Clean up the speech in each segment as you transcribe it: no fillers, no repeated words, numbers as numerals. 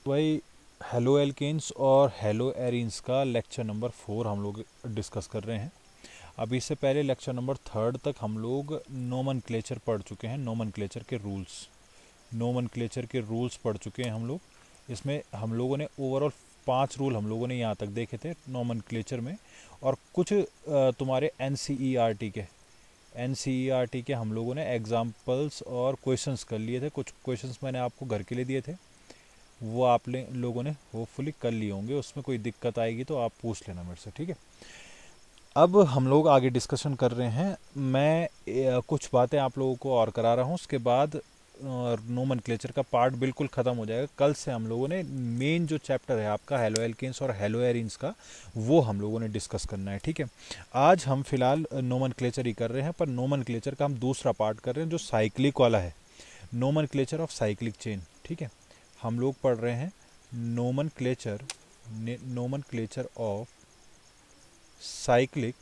भाई halo alkanes और hello arenes का लेक्चर नंबर 4 हम लोग डिस्कस कर रहे हैं। अभी से पहले लेक्चर नंबर 3 तक हम लोग नोमेनक्लेचर पढ़ चुके हैं। नोमेनक्लेचर के रूल्स पढ़ चुके हैं हम लोग। इसमें हम लोगों ने ओवरऑल 5 रूल हम लोगों ने यहाँ तक देखे थे नोमेनक्लेचर में। और कुछ तुम्हारे एनसीईआरटी के हम लोगों ने एग्जाम्पल्स और क्वेश्चंस कर लिए थे। कुछ क्वेश्चंस मैंने आपको घर के लिए दिए थे, वो आप लोगों ने होपफुली कर लिए होंगे। उसमें कोई दिक्कत आएगी तो आप पूछ लेना मेरे से, ठीक है। अब हम लोग आगे डिस्कशन कर रहे हैं। मैं कुछ बातें आप लोगों को और करा रहा हूँ, उसके बाद नोमेनक्लेचर का पार्ट बिल्कुल ख़त्म हो जाएगा। कल से हम लोगों ने मेन जो चैप्टर है आपका हेलो एल्केन्स और हेलो एरीन्स का, वो हम लोगों ने डिस्कस करना है, ठीक है। आज हम फिलहाल नोमेनक्लेचर ही कर रहे हैं, पर नोमेनक्लेचर का हम दूसरा पार्ट कर रहे हैं जो साइक्लिक वाला है, नोमेनक्लेचर ऑफ साइक्लिक चेन, ठीक है। हम लोग पढ़ रहे हैं नोमेनक्लेचर ऑफ साइक्लिक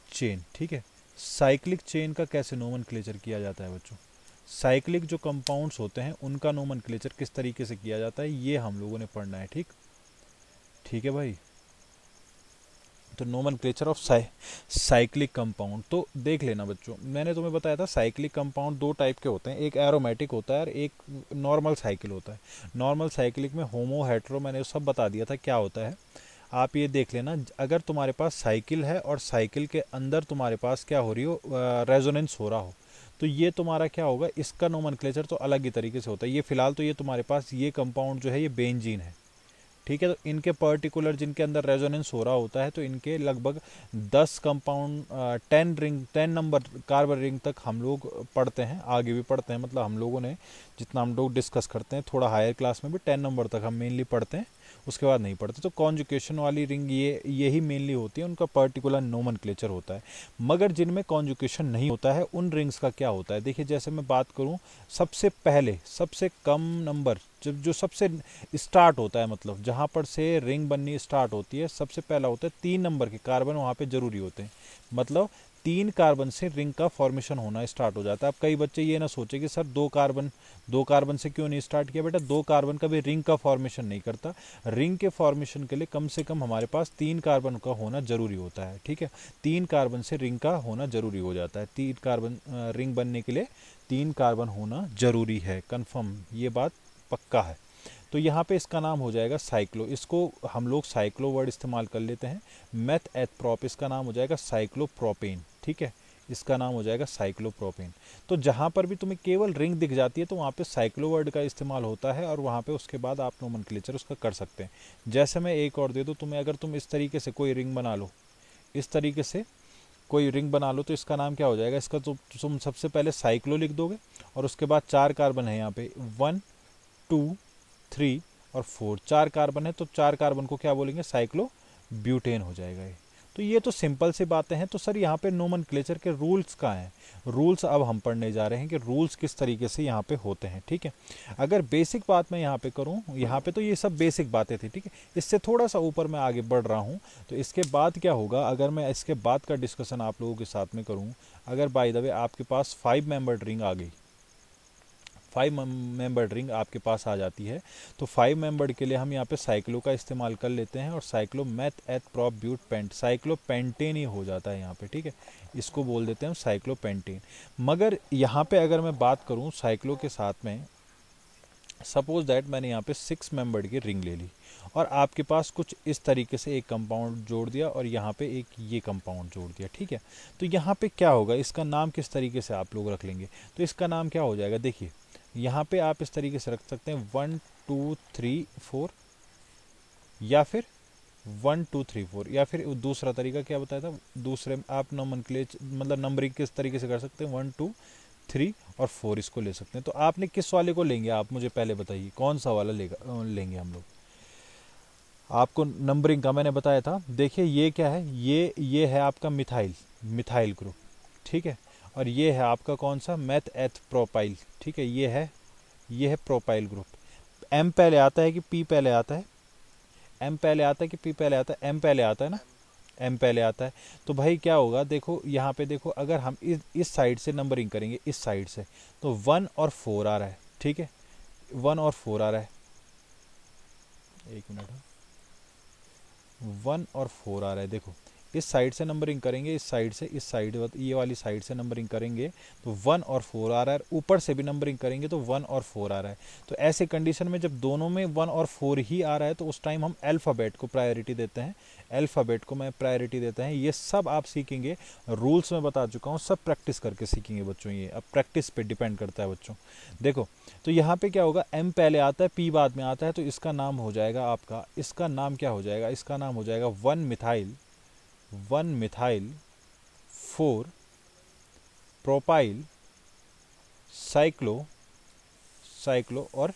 चेन, ठीक है। साइक्लिक चेन का कैसे नोमेनक्लेचर किया जाता है बच्चों, साइक्लिक जो कंपाउंड्स होते हैं उनका नोमेनक्लेचर किस तरीके से किया जाता है, ये हम लोगों ने पढ़ना है, ठीक है भाई। तो नोमेनक्लेचर ऑफ साइक्लिक कंपाउंड तो देख लेना बच्चों। मैंने तुम्हें बताया था साइक्लिक कंपाउंड 2 टाइप के होते हैं, एक एरोमेटिक होता है और एक नॉर्मल साइकिल होता है। नॉर्मल साइक्लिक में होमो हेट्रो मैंने सब बता दिया था क्या होता है। आप ये देख लेना, अगर तुम्हारे पास साइकिल है और साइकिल के अंदर तुम्हारे पास क्या हो रही हो, रेजोनेंस हो रहा हो, तो ये तुम्हारा क्या होगा, इसका नोमेनक्लेचर तो अलग ही तरीके से होता है। ये फिलहाल तो ये तुम्हारे पास ये कंपाउंड जो है ये बेंजीन है, ठीक है। तो इनके पर्टिकुलर जिनके अंदर रेजोनेंस हो रहा होता है, तो इनके लगभग 10 कंपाउंड 10 नंबर कार्बन रिंग तक हम लोग पढ़ते हैं, आगे भी पढ़ते हैं। मतलब हम लोगों ने जितना हम लोग डिस्कस करते हैं थोड़ा हायर क्लास में भी 10 नंबर तक हम मेनली पढ़ते हैं, उसके बाद नहीं पढ़ते। तो कॉन्जुकेशन वाली रिंग यही मेनली होती है, उनका पर्टिकुलर नोमेनक्लेचर होता है। मगर जिनमें कॉन्जुकेशन नहीं होता है उन रिंग्स का क्या होता है, देखिए जैसे मैं बात करूं, सबसे पहले सबसे कम नंबर जो सबसे स्टार्ट होता है, मतलब जहां पर से रिंग बननी स्टार्ट होती है, सबसे पहला होता है 3 नंबर के कार्बन वहां पे जरूरी होते हैं। मतलब 3 कार्बन से रिंग का फॉर्मेशन होना स्टार्ट हो जाता है। अब कई बच्चे ये ना सोचे कि सर 2 कार्बन से क्यों नहीं स्टार्ट किया। बेटा 2 कार्बन कभी रिंग का फॉर्मेशन नहीं करता। रिंग के फॉर्मेशन के लिए कम से कम हमारे पास 3 कार्बन का होना जरूरी होता है, ठीक है। 3 कार्बन से रिंग का होना जरूरी हो जाता है। 3 कार्बन रिंग बनने के लिए 3 कार्बन होना जरूरी है, कंफर्म, ये बात पक्का है। तो यहाँ पे इसका नाम हो जाएगा साइक्लो, इसको हम लोग साइक्लो वर्ड इस्तेमाल कर लेते हैं। मेथ एथ प्रोप इसका नाम हो जाएगा साइक्लोप्रोपेन, ठीक है, इसका नाम हो जाएगा साइक्लोप्रोपेन। तो जहाँ पर भी तुम्हें केवल रिंग दिख जाती है तो वहाँ पे साइक्लो वर्ड का इस्तेमाल होता है, और वहाँ पे उसके बाद आप नोमेनक्लेचर उसका कर सकते हैं। जैसे मैं एक और दे दूँ तुम्हें, अगर तुम इस तरीके से कोई रिंग बना लो, इस तरीके से कोई रिंग बना लो, तो इसका नाम क्या हो जाएगा, इसका तो तुम सबसे पहले साइक्लो लिख दोगे, और उसके बाद 4 कार्बन है यहाँ पे, 1 2 3 और 4, 4 कार्बन है, तो 4 कार्बन को क्या बोलेंगे, साइक्लो ब्यूटेन हो जाएगा ये। तो ये तो सिंपल सी बातें हैं। तो सर यहाँ पे नोमेनक्लेचर के रूल्स कहाँ हैं, रूल्स अब हम पढ़ने जा रहे हैं कि रूल्स किस तरीके से यहाँ पे होते हैं, ठीक है। अगर बेसिक बात मैं यहाँ पे करूँ, यहाँ पे तो ये सब बेसिक बातें थी, ठीक है। इससे थोड़ा सा ऊपर मैं आगे बढ़ रहा हूँ, तो इसके बाद क्या होगा, अगर मैं इसके बाद का डिस्कशन आप लोगों के साथ में करूँ, अगर बाय द वे आपके पास 5 मेंबर्ड रिंग आ गई, 5 मेंबर्ड रिंग आपके पास आ जाती है, तो 5 मेंबर्ड के लिए हम यहाँ पे साइक्लो का इस्तेमाल कर लेते हैं, और cyclo meth eth prop but pent, cyclo pentane ही हो जाता है यहाँ पे, ठीक है। इसको बोल देते हैं हम साइक्लो पेंटेन। मगर यहाँ पे अगर मैं बात करूँ साइक्लो के साथ में, सपोज दैट मैंने यहाँ पे 6 मेंबर्ड की रिंग ले ली, और आपके पास कुछ इस तरीके से एक कंपाउंड जोड़ दिया, और यहाँ पे एक ये कंपाउंड जोड़ दिया, ठीक है। तो यहाँ पे क्या होगा, इसका नाम किस तरीके से आप लोग रख लेंगे, तो इसका नाम क्या हो जाएगा, देखिए यहाँ पे आप इस तरीके से रख सकते हैं 1 2 3 4, या फिर 1 2 3 4, या फिर दूसरा तरीका क्या बताया था, दूसरे आप नोमेनक्लेचर मतलब नंबरिंग किस तरीके से कर सकते हैं, 1 2 3 और 4 इसको ले सकते हैं। तो आपने किस वाले को लेंगे, आप मुझे पहले बताइए कौन सा वाला लेंगे हम लोग। आपको नंबरिंग का मैंने बताया था, देखिए ये क्या है, ये है आपका मिथाइल ग्रुप, ठीक है। और ये है आपका कौन सा, मेथ एथ प्रोपाइल, ठीक है। ये है प्रोपाइल ग्रुप। एम पहले आता है कि पी पहले आता है, एम पहले आता है कि पी पहले आता है, एम पहले आता है ना, एम पहले आता है। तो भाई क्या होगा, देखो यहाँ पे देखो, अगर हम इस साइड से नंबरिंग करेंगे, इस साइड से, तो 1 और 4 आ रहा है, ठीक है, 1 और 4 आ रहा है। एक मिनट, 1 और 4 आ रहा है। देखो इस साइड से नंबरिंग करेंगे, इस साइड से, इस साइड ये वाली साइड से नंबरिंग करेंगे तो 1 और 4 आ रहा है, ऊपर से भी नंबरिंग करेंगे तो 1 और 4 आ रहा है। तो ऐसे कंडीशन में जब दोनों में 1 और 4 ही आ रहा है तो उस टाइम हम अल्फ़ाबेट को प्रायोरिटी देते हैं, अल्फ़ाबेट को मैं प्रायोरिटी देते हैं। ये सब आप सीखेंगे, रूल्स में बता चुका हूँ, सब प्रैक्टिस करके सीखेंगे बच्चों। ये अब प्रैक्टिस पे डिपेंड करता है बच्चों। देखो तो यहाँ पे क्या होगा, एम पहले आता है, पी बाद में आता है, तो इसका नाम हो जाएगा आपका, इसका नाम क्या हो जाएगा, इसका नाम हो जाएगा 1 मिथाइल 4 प्रोपाइल साइक्लो और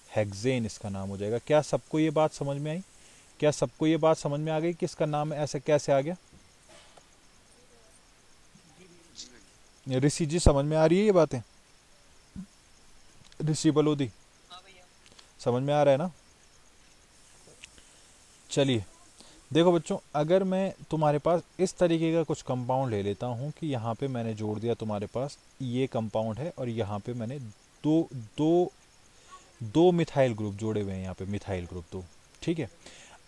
हेक्सेन, इसका नाम हो जाएगा। क्या सबको ये बात समझ में आई? क्या सबको ये बात समझ में आ गई कि इसका नाम ऐसे कैसे आ गया? ऋषि जी समझ में आ रही है ये बातें? ऋषि बलोदी समझ में आ रहा है ना? चलिए देखो बच्चों, अगर मैं तुम्हारे पास इस तरीके का कुछ कंपाउंड ले लेता हूँ कि यहाँ पे मैंने जोड़ दिया तुम्हारे पास ये कंपाउंड है और यहाँ पे मैंने दो दो दो मिथाइल ग्रुप जोड़े हुए हैं, यहाँ पे मिथाइल ग्रुप दो, ठीक है।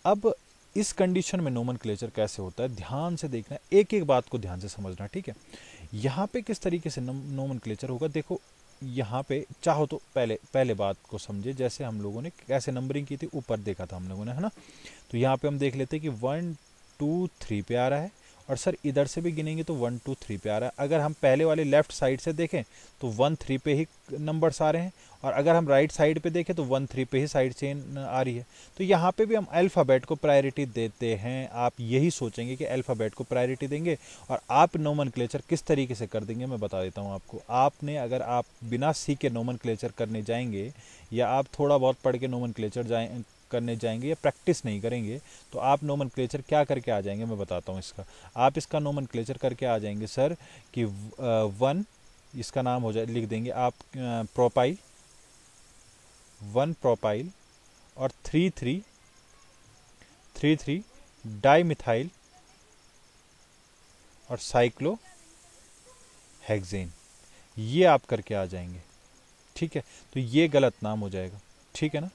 अब इस कंडीशन में नोमेनक्लेचर कैसे होता है, ध्यान से देखना, एक एक बात को ध्यान से समझना, ठीक है। यहाँ पे किस तरीके से नोमेनक्लेचर होगा, देखो यहाँ पे चाहो तो पहले पहले बात को समझे, जैसे हम लोगों ने कैसे नंबरिंग की थी, ऊपर देखा था हम लोगों ने, है ना। तो यहाँ पे हम देख लेते हैं कि 1 2 3 पे आ रहा है, और सर इधर से भी गिनेंगे तो 1 2 3 पे आ रहा है। अगर हम पहले वाले लेफ्ट साइड से देखें तो 1 3 पे ही नंबर्स आ रहे हैं, और अगर हम राइट साइड पे देखें तो 1 3 पे ही साइड चेन आ रही है। तो यहाँ पे भी हम अल्फ़ाबेट को प्रायोरिटी देते हैं। आप यही सोचेंगे कि अल्फ़ाबेट को प्रायोरिटी देंगे, और आप नोमेनक्लेचर किस तरीके से कर देंगे मैं बता देता हूँ आपको। आपने अगर आप बिना सीखे नोमेनक्लेचर करने जाएंगे, या आप थोड़ा बहुत पढ़ के नोमेनक्लेचर करने जाएंगे या प्रैक्टिस नहीं करेंगे, तो आप नोमेनक्लेचर क्या करके आ जाएंगे मैं बताता हूँ इसका। आप इसका नोमेनक्लेचर करके आ जाएंगे सर कि 1, इसका नाम हो जाए, लिख देंगे आप प्रोपाइल, 1 प्रोपाइल, और 3 3 डाई मिथाइल और साइक्लो हेक्सेन, ये आप करके आ जाएंगे, ठीक है। तो ये गलत नाम हो जाएगा, ठीक है ना।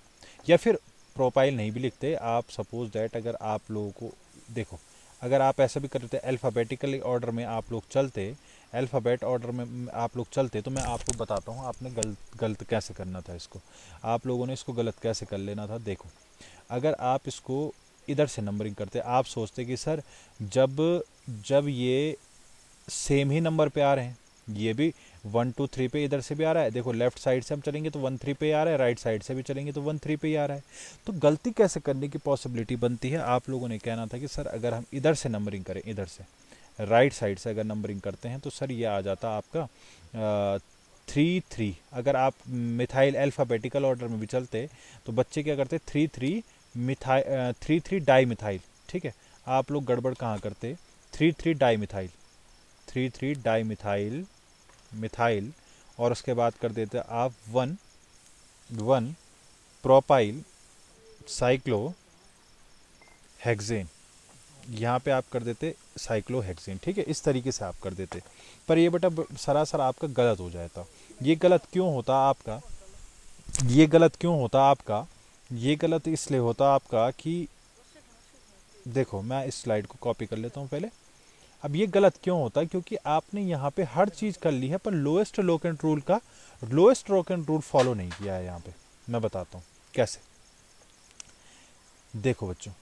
या फिर प्रोपाइल नहीं भी लिखते आप, सपोज दैट अगर आप लोगों को देखो, अगर आप ऐसा भी करते अल्फ़ाबेटिकली ऑर्डर में आप लोग चलते, अल्फ़ाबेट ऑर्डर में आप लोग चलते, तो मैं आपको बताता हूँ आपने गलत कैसे करना था इसको, आप लोगों ने इसको गलत कैसे कर लेना था। देखो अगर आप इसको इधर से नंबरिंग करते, आप सोचते कि सर जब जब ये सेम ही नंबर पे आ रहे हैं, ये भी 1 2 3 पे इधर से भी आ रहा है, देखो लेफ्ट साइड से हम चलेंगे तो 1 3 पे आ रहा है, राइट साइड से भी चलेंगे तो 1 3 पे ही आ रहा है, तो गलती कैसे करने की पॉसिबिलिटी बनती है। आप लोगों ने कहना था कि सर अगर हम इधर से नंबरिंग करें, इधर से राइट साइड से अगर नंबरिंग करते हैं तो सर ये आ जाता आपका 3 3। अगर आप मिथाइल अल्फ़ाबेटिकल ऑर्डर में भी चलते तो बच्चे क्या करते, 3 3 डाई मिथाइल, ठीक है। आप लोग गड़बड़ कहाँ करते, 3 डाई मिथाइल, 3 डाई मिथाइल, और उसके बाद कर देते आप 1 प्रोपाइल साइक्लो हेक्सेन, यहाँ पे आप कर देते साइक्लो हेक्सेन, ठीक है। इस तरीके से आप कर देते, पर ये बेटा सरासर आपका गलत हो जाता। ये गलत क्यों होता आपका, ये गलत क्यों होता आपका, ये गलत इसलिए होता आपका कि देखो मैं इस स्लाइड को कॉपी कर लेता हूँ पहले। अब ये गलत क्यों होता है, क्योंकि आपने यहाँ पे हर चीज़ कर ली है पर लोएस्ट लोकेंट रूल फॉलो नहीं किया है यहाँ पे। मैं बताता हूँ कैसे। देखो बच्चों,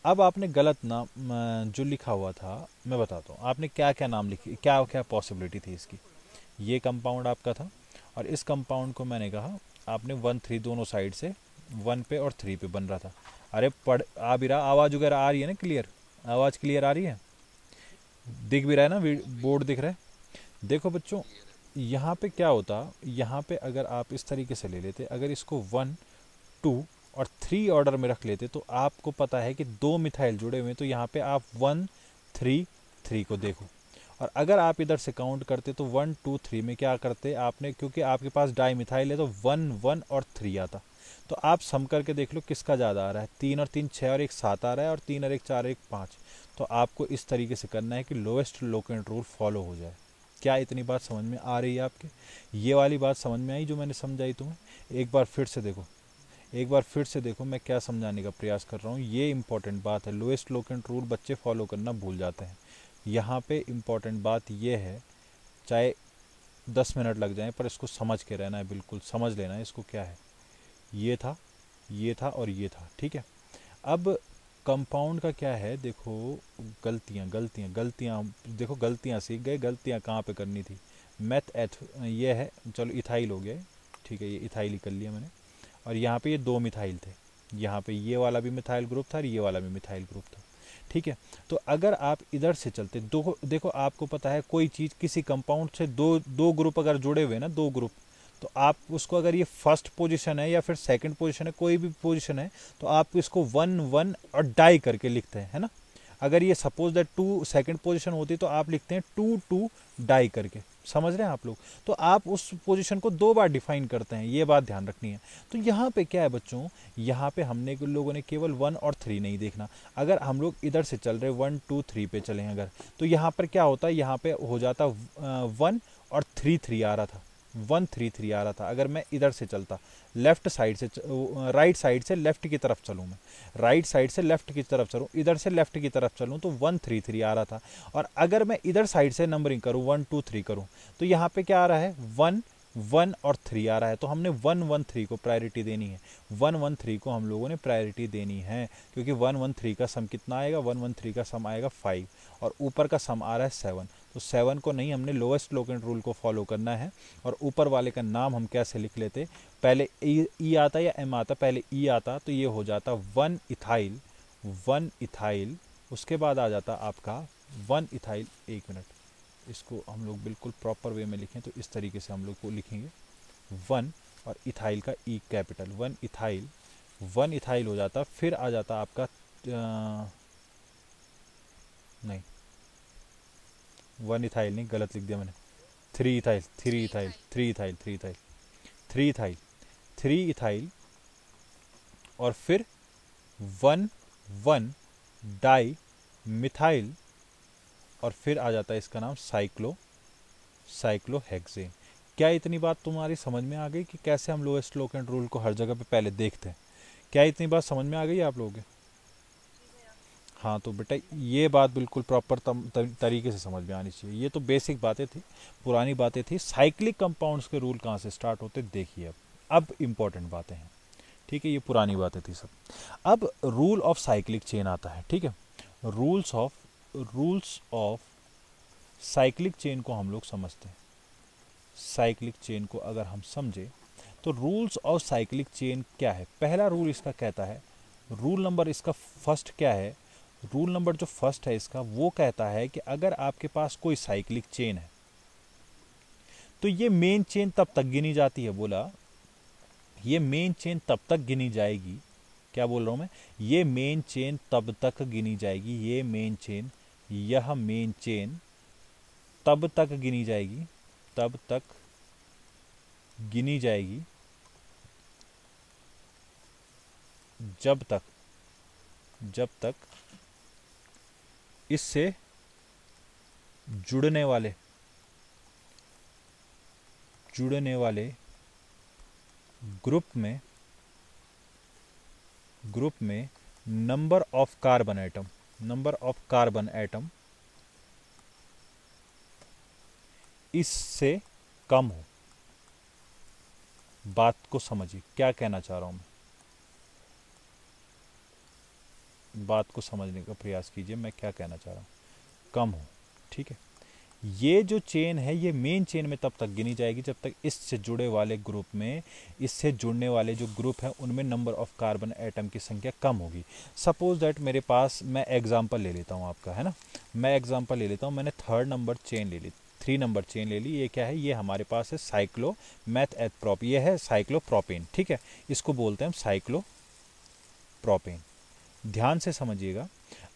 अब आपने गलत नाम जो लिखा हुआ था, मैं बताता हूँ आपने क्या क्या नाम लिखी, क्या क्या पॉसिबिलिटी थी इसकी। ये कंपाउंड आपका था, और इस कंपाउंड को मैंने कहा आपने 1 3 दोनों साइड से 1 पे और 3 पे बन रहा था। अरे पढ़ आ भी रहा, आवाज़ वगैरह आ रही है ना क्लियर, आवाज़ क्लियर आ रही है, दिख भी रहा है ना, बोर्ड दिख रहा है। देखो बच्चों यहाँ पे क्या होता, यहाँ पे अगर आप इस तरीके से ले लेते, अगर इसको 1 2 और 3 ऑर्डर में रख लेते, तो आपको पता है कि 2 मिथाइल जुड़े हुए हैं, तो यहाँ पे आप 1 3 3 को देखो। और अगर आप इधर से काउंट करते तो 1 2 3 में क्या करते आपने, क्योंकि आपके पास डाई मिथाइल है तो 1 1 और 3 आता। तो आप सम करके देख लो किसका ज़्यादा आ रहा है, 3 और 3 6 और 1 7 आ रहा है, और 3 और 1 4 1 5। तो आपको इस तरीके से करना है कि लोएस्ट लोकेंट रूल फॉलो हो जाए। क्या इतनी बात समझ में आ रही है आपके? ये वाली बात समझ में आई जो मैंने समझाई तुम्हें? एक बार फिर से देखो, एक बार फिर से देखो मैं क्या समझाने का प्रयास कर रहा हूँ, ये इंपॉर्टेंट बात है। लोएस्ट लोकेंट रूल बच्चे फॉलो करना भूल जाते हैं। यहाँ पे इंपॉर्टेंट बात ये है, चाहे 10 मिनट लग जाएं पर इसको समझ के रहना है, बिल्कुल समझ लेना है इसको क्या है। ये था, ये था और ये था, ठीक है। अब कंपाउंड का क्या है, देखो गलतियाँ गलतियाँ गलतियाँ, देखो गलतियाँ सीख गए, गलतियाँ कहाँ पे करनी थी। मैथ एथ ये है, चलो इथाइल हो गया है, ठीक है, ये इथाइल ही कर लिया मैंने। और यहाँ पे ये 2 मिथाइल थे, यहाँ पे ये वाला भी मिथाइल ग्रुप था और ये वाला भी मिथाइल ग्रुप था, ठीक है। तो अगर आप इधर से चलते, दो देखो आपको पता है कोई चीज़ किसी कंपाउंड से दो दो ग्रुप अगर जुड़े हुए ना, 2 ग्रुप, तो आप उसको अगर ये फर्स्ट पोजीशन है या फिर सेकंड पोजीशन है, कोई भी पोजीशन है, तो आप इसको 1 1 और डाई करके लिखते हैं, है ना। अगर ये सपोज दैट 2 सेकंड पोजीशन होती तो आप लिखते हैं 2 2 डाई करके, समझ रहे हैं आप लोग। तो आप उस पोजीशन को 2 बार डिफाइन करते हैं, ये बात ध्यान रखनी है। तो यहाँ पे क्या है बच्चों, यहाँ पे हमने लोगों ने केवल 1 और 3 नहीं देखना। अगर हम लोग इधर से चल रहे 1 2 3 पे चले अगर, तो यहाँ पर क्या होता है, यहाँ पे हो जाता 1 और 3 3 आ रहा था, 1 3 3 आ रहा था। अगर मैं इधर से चलता, लेफ्ट साइड से, राइट साइड से लेफ्ट की तरफ चलूँ, मैं राइट साइड से लेफ्ट की तरफ चलूँ, इधर से लेफ्ट की तरफ चलूँ, तो 1 3 3 आ रहा था। और अगर मैं इधर साइड से नंबरिंग करूँ 1 2 3 करूँ, तो यहाँ पे क्या आ रहा है, 1 1 और 3 आ रहा है। तो हमने 1 1 3 को प्रायोरिटी देनी है, 1 1 3 को हम लोगों ने प्रायोरिटी देनी है, क्योंकि 1 1 3 का सम कितना आएगा, 1 1 3 का सम आएगा 5 और ऊपर का सम आ रहा है 7। तो 7 को नहीं, हमने लोएस्ट लोकेंट रूल को फॉलो करना है। और ऊपर वाले का नाम हम कैसे लिख लेते, पहले ई आता या एम आता, पहले ई आता तो ये हो जाता 1 इथाइल, 1 इथाइल, उसके बाद आ जाता आपका 1 इथाइल। 1 मिनट, इसको हम लोग बिल्कुल प्रॉपर वे में लिखें तो इस तरीके से हम लोग को लिखेंगे 1 और इथाइल का ई कैपिटल, 1 इथाइल, 1 इथाइल हो जाता। फिर आ जाता आपका नहीं 1 इथाइल नहीं, गलत लिख दिया मैंने, 3 ethyl, 3 ethyl, 3 ethyl, 3 ethyl, 3 ethyl, 3 ethyl, और फिर 1 1 डाई मिथाइल, और फिर आ जाता है इसका नाम साइक्लोहेक्सेन। क्या इतनी बात तुम्हारी समझ में आ गई कि कैसे हम लोएस्ट लोकेंट रूल को हर जगह पे पहले देखते हैं? क्या इतनी बात समझ में आ गई आप लोगों के? हाँ, तो बेटा ये बात बिल्कुल प्रॉपर तरीके से समझ में आनी चाहिए। ये तो बेसिक बातें थी, पुरानी बातें थी। साइक्लिक कंपाउंड्स के रूल कहाँ से स्टार्ट होते देखिए अब इम्पोर्टेंट बातें हैं, ठीक है, ये पुरानी बातें थी सब। अब रूल ऑफ साइक्लिक चेन आता है, ठीक है। रूल्स ऑफ साइक्लिक चेन को हम लोग समझते हैं। साइक्लिक चेन को अगर हम समझे तो रूल्स ऑफ साइक्लिक चेन क्या है। पहला रूल इसका कहता है, रूल नंबर इसका फर्स्ट क्या है, रूल नंबर जो फर्स्ट है इसका वो कहता है कि अगर आपके पास कोई साइक्लिक चेन है तो ये मेन चेन तब तक गिनी जाती है। बोला ये मेन चेन तब तक गिनी जाएगी, क्या बोल रहा हूं मैं, ये मेन चेन तब तक गिनी जाएगी, ये मेन चेन, यह मेन चेन तब तक गिनी जाएगी, तब तक गिनी जाएगी जब तक इससे जुड़ने वाले ग्रुप में नंबर ऑफ कार्बन एटम इससे कम हो। बात को समझिए, क्या कहना चाह रहा हूं मैं, बात को समझने का प्रयास कीजिए, मैं क्या कहना चाह रहा हूं, कम हो, ठीक है। ये जो चेन है ये मेन चेन में तब तक गिनी जाएगी जब तक इससे जुड़े वाले ग्रुप में, इससे जुड़ने वाले जो ग्रुप हैं उनमें नंबर ऑफ कार्बन एटम की संख्या कम होगी। सपोज दैट मेरे पास, मैं एग्जांपल ले लेता हूँ आपका, है ना, मैं एग्जांपल ले लेता हूँ, मैंने 3rd नंबर चेन ले ली, 3 नंबर चेन ले ली। ये क्या है, ये हमारे पास है साइक्लोमेथएथप्रोप, ये है साइक्लोप्रोपेन, ठीक है, इसको बोलते हैं हम साइक्लोप्रोपेन। ध्यान से समझिएगा,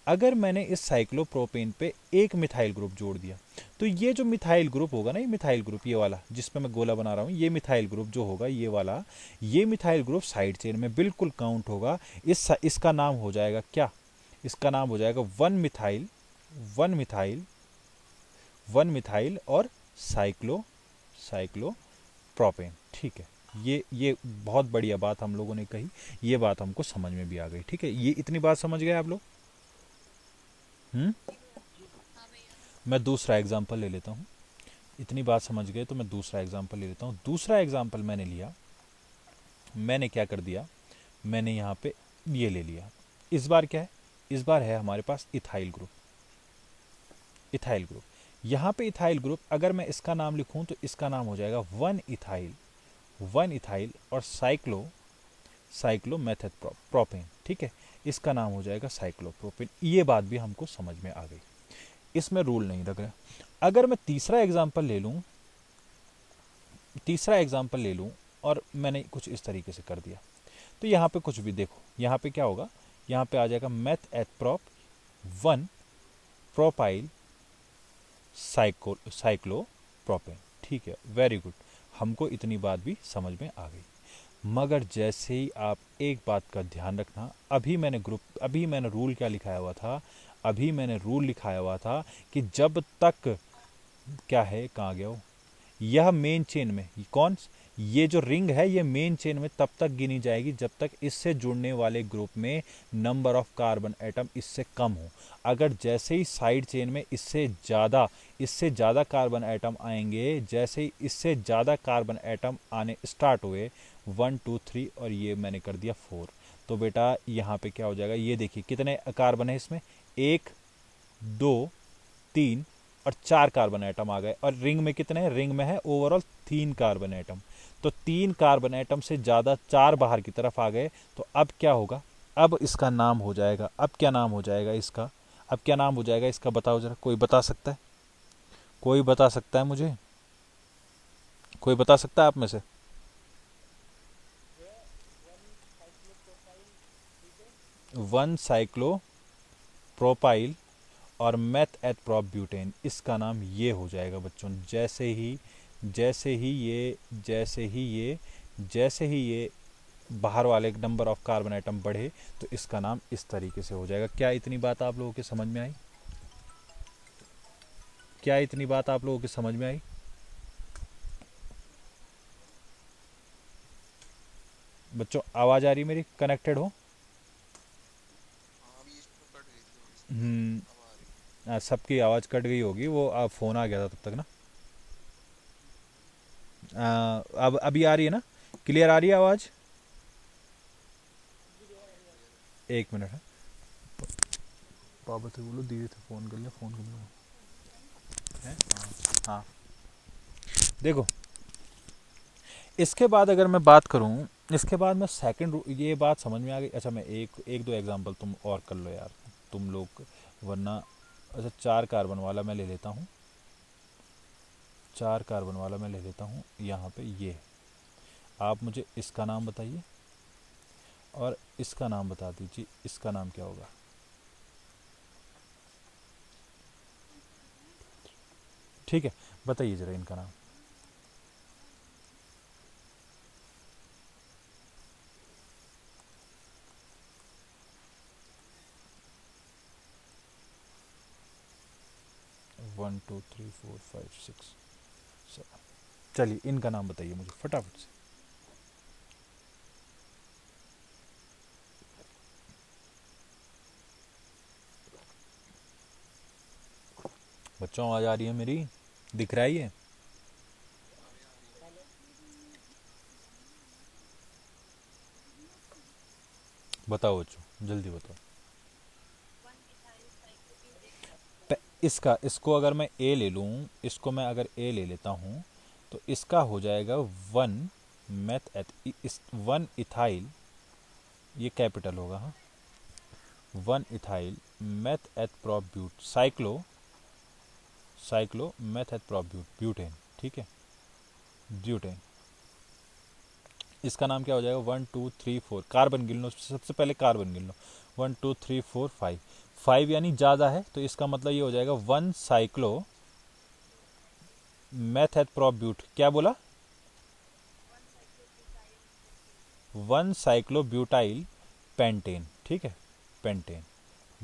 अगर मैंने इस साइक्लोप्रोपेन पे एक मिथाइल ग्रुप जोड़ दिया तो ये जो मिथाइल ग्रुप होगा ना, ये मिथाइल ग्रुप, ये वाला जिस पे मैं गोला बना रहा हूँ, ये मिथाइल ग्रुप जो होगा ये वाला, ये मिथाइल ग्रुप साइड चेन में बिल्कुल काउंट होगा। इसका नाम हो जाएगा क्या, इसका नाम हो जाएगा 1 मिथाइल और साइक्लोप्रोपेन, ठीक है। ये बहुत बढ़िया बात हम लोगों ने कही, ये बात हमको समझ में भी आ गई। ठीक है, ये इतनी बात समझ गए आप लोग? हम्म। मैं दूसरा एग्जाम्पल ले लेता हूँ। इतनी बात समझ गए तो मैं दूसरा एग्जाम्पल ले लेता हूँ। दूसरा एग्जाम्पल मैंने लिया, मैंने क्या कर दिया, मैंने यहाँ पे ये ले लिया। इस बार क्या है, इस बार है हमारे पास इथाइल ग्रुप। इथाइल ग्रुप, यहाँ पे इथाइल ग्रुप, अगर मैं इसका नाम लिखूं तो इसका नाम हो जाएगा 1 इथाइल, 1 इथाइल और साइक्लोमेथेट प्रोपेन। ठीक है, इसका नाम हो जाएगा साइक्लोप्रोपेन। ये बात भी हमको समझ में आ गई, इसमें रूल नहीं लग रहा। अगर मैं तीसरा एग्जाम्पल ले लूँ, तीसरा एग्जाम्पल ले लूँ और मैंने कुछ इस तरीके से कर दिया, तो यहाँ पे कुछ भी देखो, यहाँ पे क्या होगा, यहाँ पे आ जाएगा meth eth prop 1 propyl cyclopropane. ठीक है, वेरी गुड, हमको इतनी बात भी समझ में आ गई। मगर जैसे ही आप एक बात का ध्यान रखना, अभी मैंने रूल क्या लिखाया हुआ था, अभी मैंने रूल लिखाया हुआ था कि जब तक, क्या है, कहाँ गया हो, यह मेन चेन में, कौन, ये जो रिंग है ये मेन चेन में तब तक गिनी जाएगी जब तक इससे जुड़ने वाले ग्रुप में नंबर ऑफ कार्बन एटम इससे कम हो। अगर जैसे ही साइड चेन में इससे ज़्यादा कार्बन एटम आएंगे, जैसे ही इससे ज़्यादा कार्बन एटम आने स्टार्ट हुए, 1 2 3 और ये मैंने कर दिया 4, तो बेटा यहाँ पे क्या हो जाएगा, ये देखिए कितने कार्बन है इसमें, 1 2 3 और 4 कार्बन एटम आ गए। और रिंग में कितने हैं, रिंग में है ओवरऑल 3 कार्बन एटम। तो 3 कार्बन एटम से ज़्यादा 4 बाहर की तरफ आ गए, तो अब क्या होगा, अब इसका नाम हो जाएगा, अब क्या नाम हो जाएगा इसका, अब क्या नाम हो जाएगा इसका, बताओ जरा, कोई बता सकता है, कोई बता सकता है मुझे, कोई बता सकता है आप में से? वन साइक्लो प्रोपाइल और मेथ एथ प्रोप ब्यूटेन, इसका नाम ये हो जाएगा बच्चों। जैसे ही ये बाहर वाले नंबर ऑफ कार्बन एटम बढ़े तो इसका नाम इस तरीके से हो जाएगा। क्या इतनी बात आप लोगों के समझ में आई? क्या इतनी बात आप लोगों के समझ में आई? बच्चों आवाज आ रही मेरी, कनेक्टेड हो? सबकी आवाज़ कट गई होगी, वो फ़ोन आ गया था तब तक ना। अब अभी आ रही है ना, क्लियर आ रही है आवाज़? एक मिनट है, पापा से बोलो धीरे से फ़ोन कर ले, फ़ोन कर लो है। हाँ हाँ, देखो इसके बाद अगर मैं बात करूं, इसके बाद मैं सेकंड, ये बात समझ में आ गई। अच्छा मैं एक दो एग्जांपल तुम और कर लो यार तुम लोग, वरना। अच्छा 4 कार्बन वाला मैं ले लेता हूँ, 4 कार्बन वाला मैं ले लेता हूँ। यहाँ पे ये, आप मुझे इसका नाम बताइए और इसका नाम बता दीजिए, इसका नाम क्या होगा? ठीक है, बताइए ज़रा इनका नाम। One two three four five six seven, चलिए इनका नाम बताइए मुझे फटाफट से। बच्चों आवाज़ आ रही है मेरी, दिख रहा है ये? बताओ बच्चों जल्दी बताओ। इसको अगर मैं ए ले लूँ, इसको मैं अगर ए ले लेता हूँ तो इसका हो जाएगा 1 मैथ एथ, इस 1 इथाइल, ये कैपिटल होगा, हाँ, 1 ethyl meth eth prop but cyclo meth eth prop butane. ठीक है, ब्यूटेन, इसका नाम क्या हो जाएगा, 1 2 3 4, कार्बन गिन लो, सबसे पहले कार्बन गिन लो, 1 2 3 4 5, 5 यानी ज़्यादा है तो इसका मतलब ये हो जाएगा 1 साइक्लो मैथ प्रोप ब्यूट, क्या बोला, 1 साइक्लो ब्यूटाइल पेंटेन। ठीक है, पेंटेन,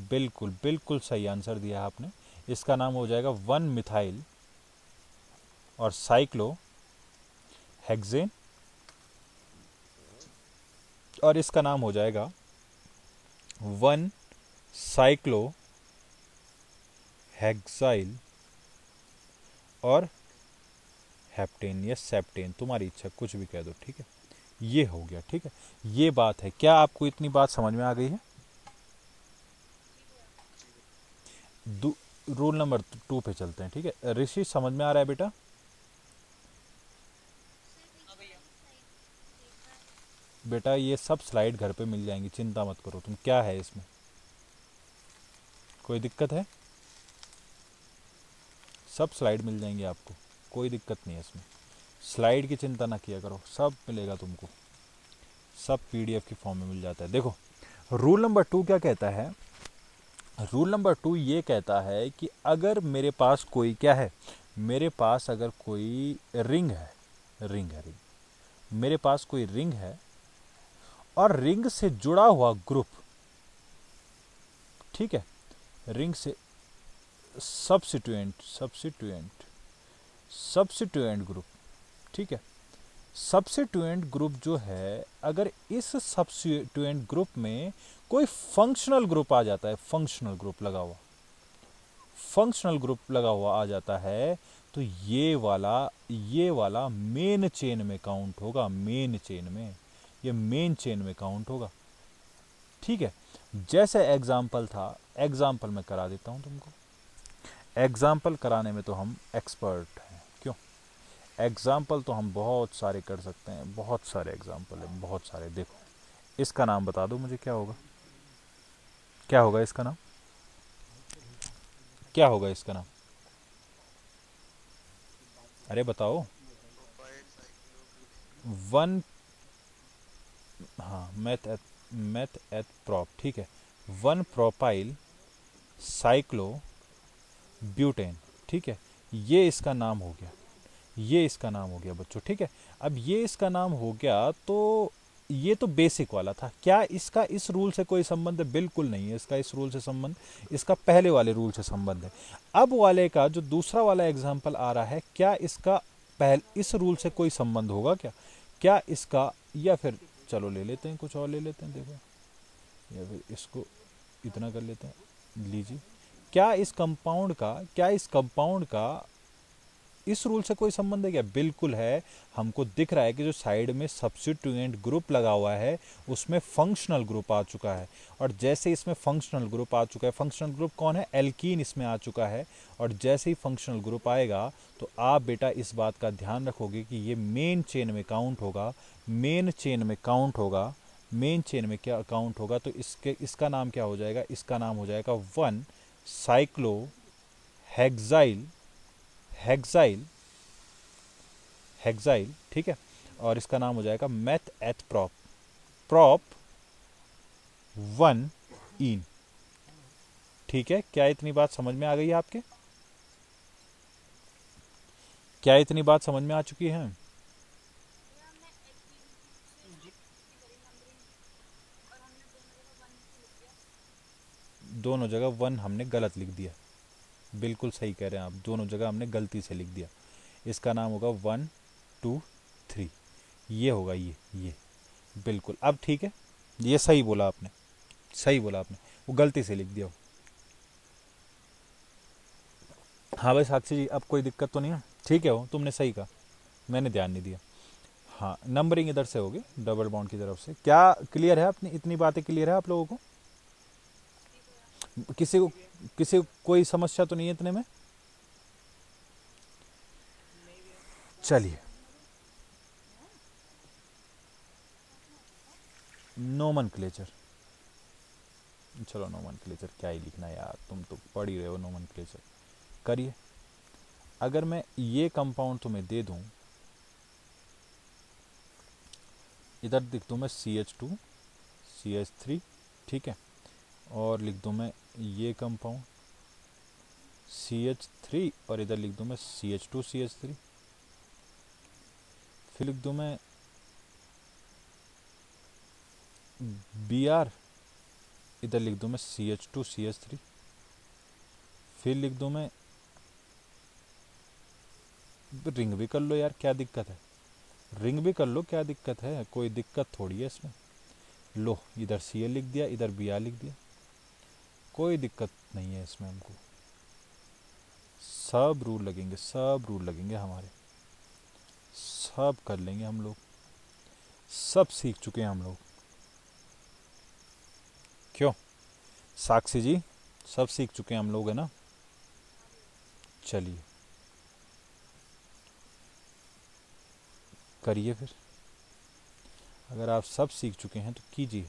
बिल्कुल बिल्कुल सही आंसर दिया आपने। इसका नाम हो जाएगा 1 मिथाइल और साइक्लो हेक्सेन और इसका नाम हो जाएगा 1 साइक्लो हेक्साइल और हेप्टेन या सेप्टेन, तुम्हारी इच्छा, कुछ भी कह दो, ठीक है। ये हो गया, ठीक है। ये बात है, क्या आपको इतनी बात समझ में आ गई है? रूल नंबर 2 पे चलते हैं, ठीक है। ऋषि समझ में आ रहा है बेटा? बेटा ये सब स्लाइड घर पे मिल जाएंगी, चिंता मत करो तुम। क्या है इसमें, कोई दिक्कत है? सब स्लाइड मिल जाएंगे आपको, कोई दिक्कत नहीं है इसमें। स्लाइड की चिंता ना किया करो, सब मिलेगा तुमको, सब पीडीएफ की फॉर्म में मिल जाता है। देखो रूल नंबर 2 क्या कहता है। रूल नंबर 2 ये कहता है कि अगर मेरे पास कोई क्या है, मेरे पास अगर कोई रिंग है, रिंग, मेरे पास कोई रिंग है और रिंग से जुड़ा हुआ ग्रुप, ठीक है, रिंग से सब्सिट्यूएंट ग्रुप, ठीक है। सब्सिट्यूएंट ग्रुप जो है, अगर इस सब्सिट्यूएंट ग्रुप में कोई फंक्शनल ग्रुप आ जाता है, फंक्शनल ग्रुप लगा हुआ आ जाता है, तो ये वाला मेन चेन में काउंट होगा, ये मेन चेन में काउंट होगा, ठीक है। जैसे एग्जाम्पल था, एग्जाम्पल मैं करा देता हूं तुमको। एग्जाम्पल कराने में तो हम एक्सपर्ट हैं, क्यों? एग्जाम्पल तो हम बहुत सारे कर सकते हैं, बहुत सारे एग्जाम्पल हैं, बहुत सारे। देखो इसका नाम बता दो मुझे, क्या होगा, क्या होगा इसका नाम, क्या होगा इसका नाम? अरे बताओ। वन, हाँ, मैथ एथ प्रॉप, ठीक है। 1 प्रोपाइल साइक्लो ब्यूटेन, ठीक है। ये इसका नाम हो गया, ये इसका नाम हो गया बच्चों, ठीक है। अब ये इसका नाम हो गया, तो ये तो बेसिक वाला था। क्या इसका इस रूल से कोई संबंध है? बिल्कुल नहीं है इसका इस रूल से संबंध, इसका पहले वाले रूल से संबंध है। अब वाले का जो दूसरा वाला एग्जाम्पल आ रहा है, क्या इसका इस रूल से कोई संबंध होगा क्या? क्या इसका, या फिर चलो ले लेते हैं, कुछ और ले लेते हैं, देखो, या फिर इसको इतना कर लेते हैं, लीजिए। क्या इस कंपाउंड का इस रूल से कोई संबंध है क्या? बिल्कुल है। हमको दिख रहा है कि जो साइड में सब्स्टिट्यूएंट ग्रुप लगा हुआ है उसमें फंक्शनल ग्रुप आ चुका है, और जैसे इसमें फंक्शनल ग्रुप आ चुका है, फंक्शनल ग्रुप कौन है? एल्कीन इसमें आ चुका है। और जैसे ही फंक्शनल ग्रुप आएगा तो आप बेटा इस बात का ध्यान रखोगे कि ये मेन चेन में काउंट होगा, मेन चेन में काउंट होगा, मेन चेन में क्या काउंट होगा, तो इसका नाम क्या हो जाएगा? इसका नाम हो जाएगा 1 साइक्लो हेक्साइल, हेक्साइल, हेक्साइल, ठीक है। और इसका नाम हो जाएगा मैथ एथ प्रॉप, प्रॉप 1 इन, ठीक है। क्या इतनी बात समझ में आ गई है आपके? क्या इतनी बात समझ में आ चुकी है? दोनों जगह 1 हमने गलत लिख दिया, बिल्कुल सही कह रहे हैं आप, दोनों जगह हमने गलती से लिख दिया। इसका नाम होगा 1 2 3, ये होगा, ये बिल्कुल। अब ठीक है, ये सही बोला आपने, सही बोला आपने, वो गलती से लिख दिया। हाँ भाई साक्षी जी, अब कोई दिक्कत तो नहीं है? ठीक है, वो तुमने सही कहा, मैंने ध्यान नहीं दिया। हाँ, नंबरिंग इधर से होगी, डबल बॉन्ड की तरफ से। क्या क्लियर है? अपनी इतनी बातें क्लियर है आप लोगों को? किसी को कोई समस्या तो नहीं है इतने में? चलिए, नोमनक्लेचर, चलो नोमनक्लेचर क्या ही लिखना है यार, तुम तो पढ़ ही रहे हो। नोमनक्लेचर करिए। अगर मैं ये कंपाउंड तुम्हें दे दूं, इधर लिख दूं मैं CH2CH3, ठीक है, और लिख दूं मैं ये कंपाउंड CH3, और इधर लिख दूं मैं CH2CH3, फिर लिख दूं मैं Br, इधर लिख दूं मैं CH2CH3, फिर लिख दूं मैं, रिंग भी कर लो यार, क्या दिक्कत है? रिंग भी कर लो, क्या दिक्कत है? कोई दिक्कत थोड़ी है इसमें। लो इधर सी एल लिख दिया, इधर बी आर लिख दिया, कोई दिक्कत नहीं है इसमें हमको। सब रूल लगेंगे, सब रूल लगेंगे हमारे, सब कर लेंगे हम लोग, सब सीख चुके हैं हम लोग। क्यों साक्षी जी, सब सीख चुके हैं हम लोग, है ना? चलिए करिए फिर, अगर आप सब सीख चुके हैं तो कीजिए।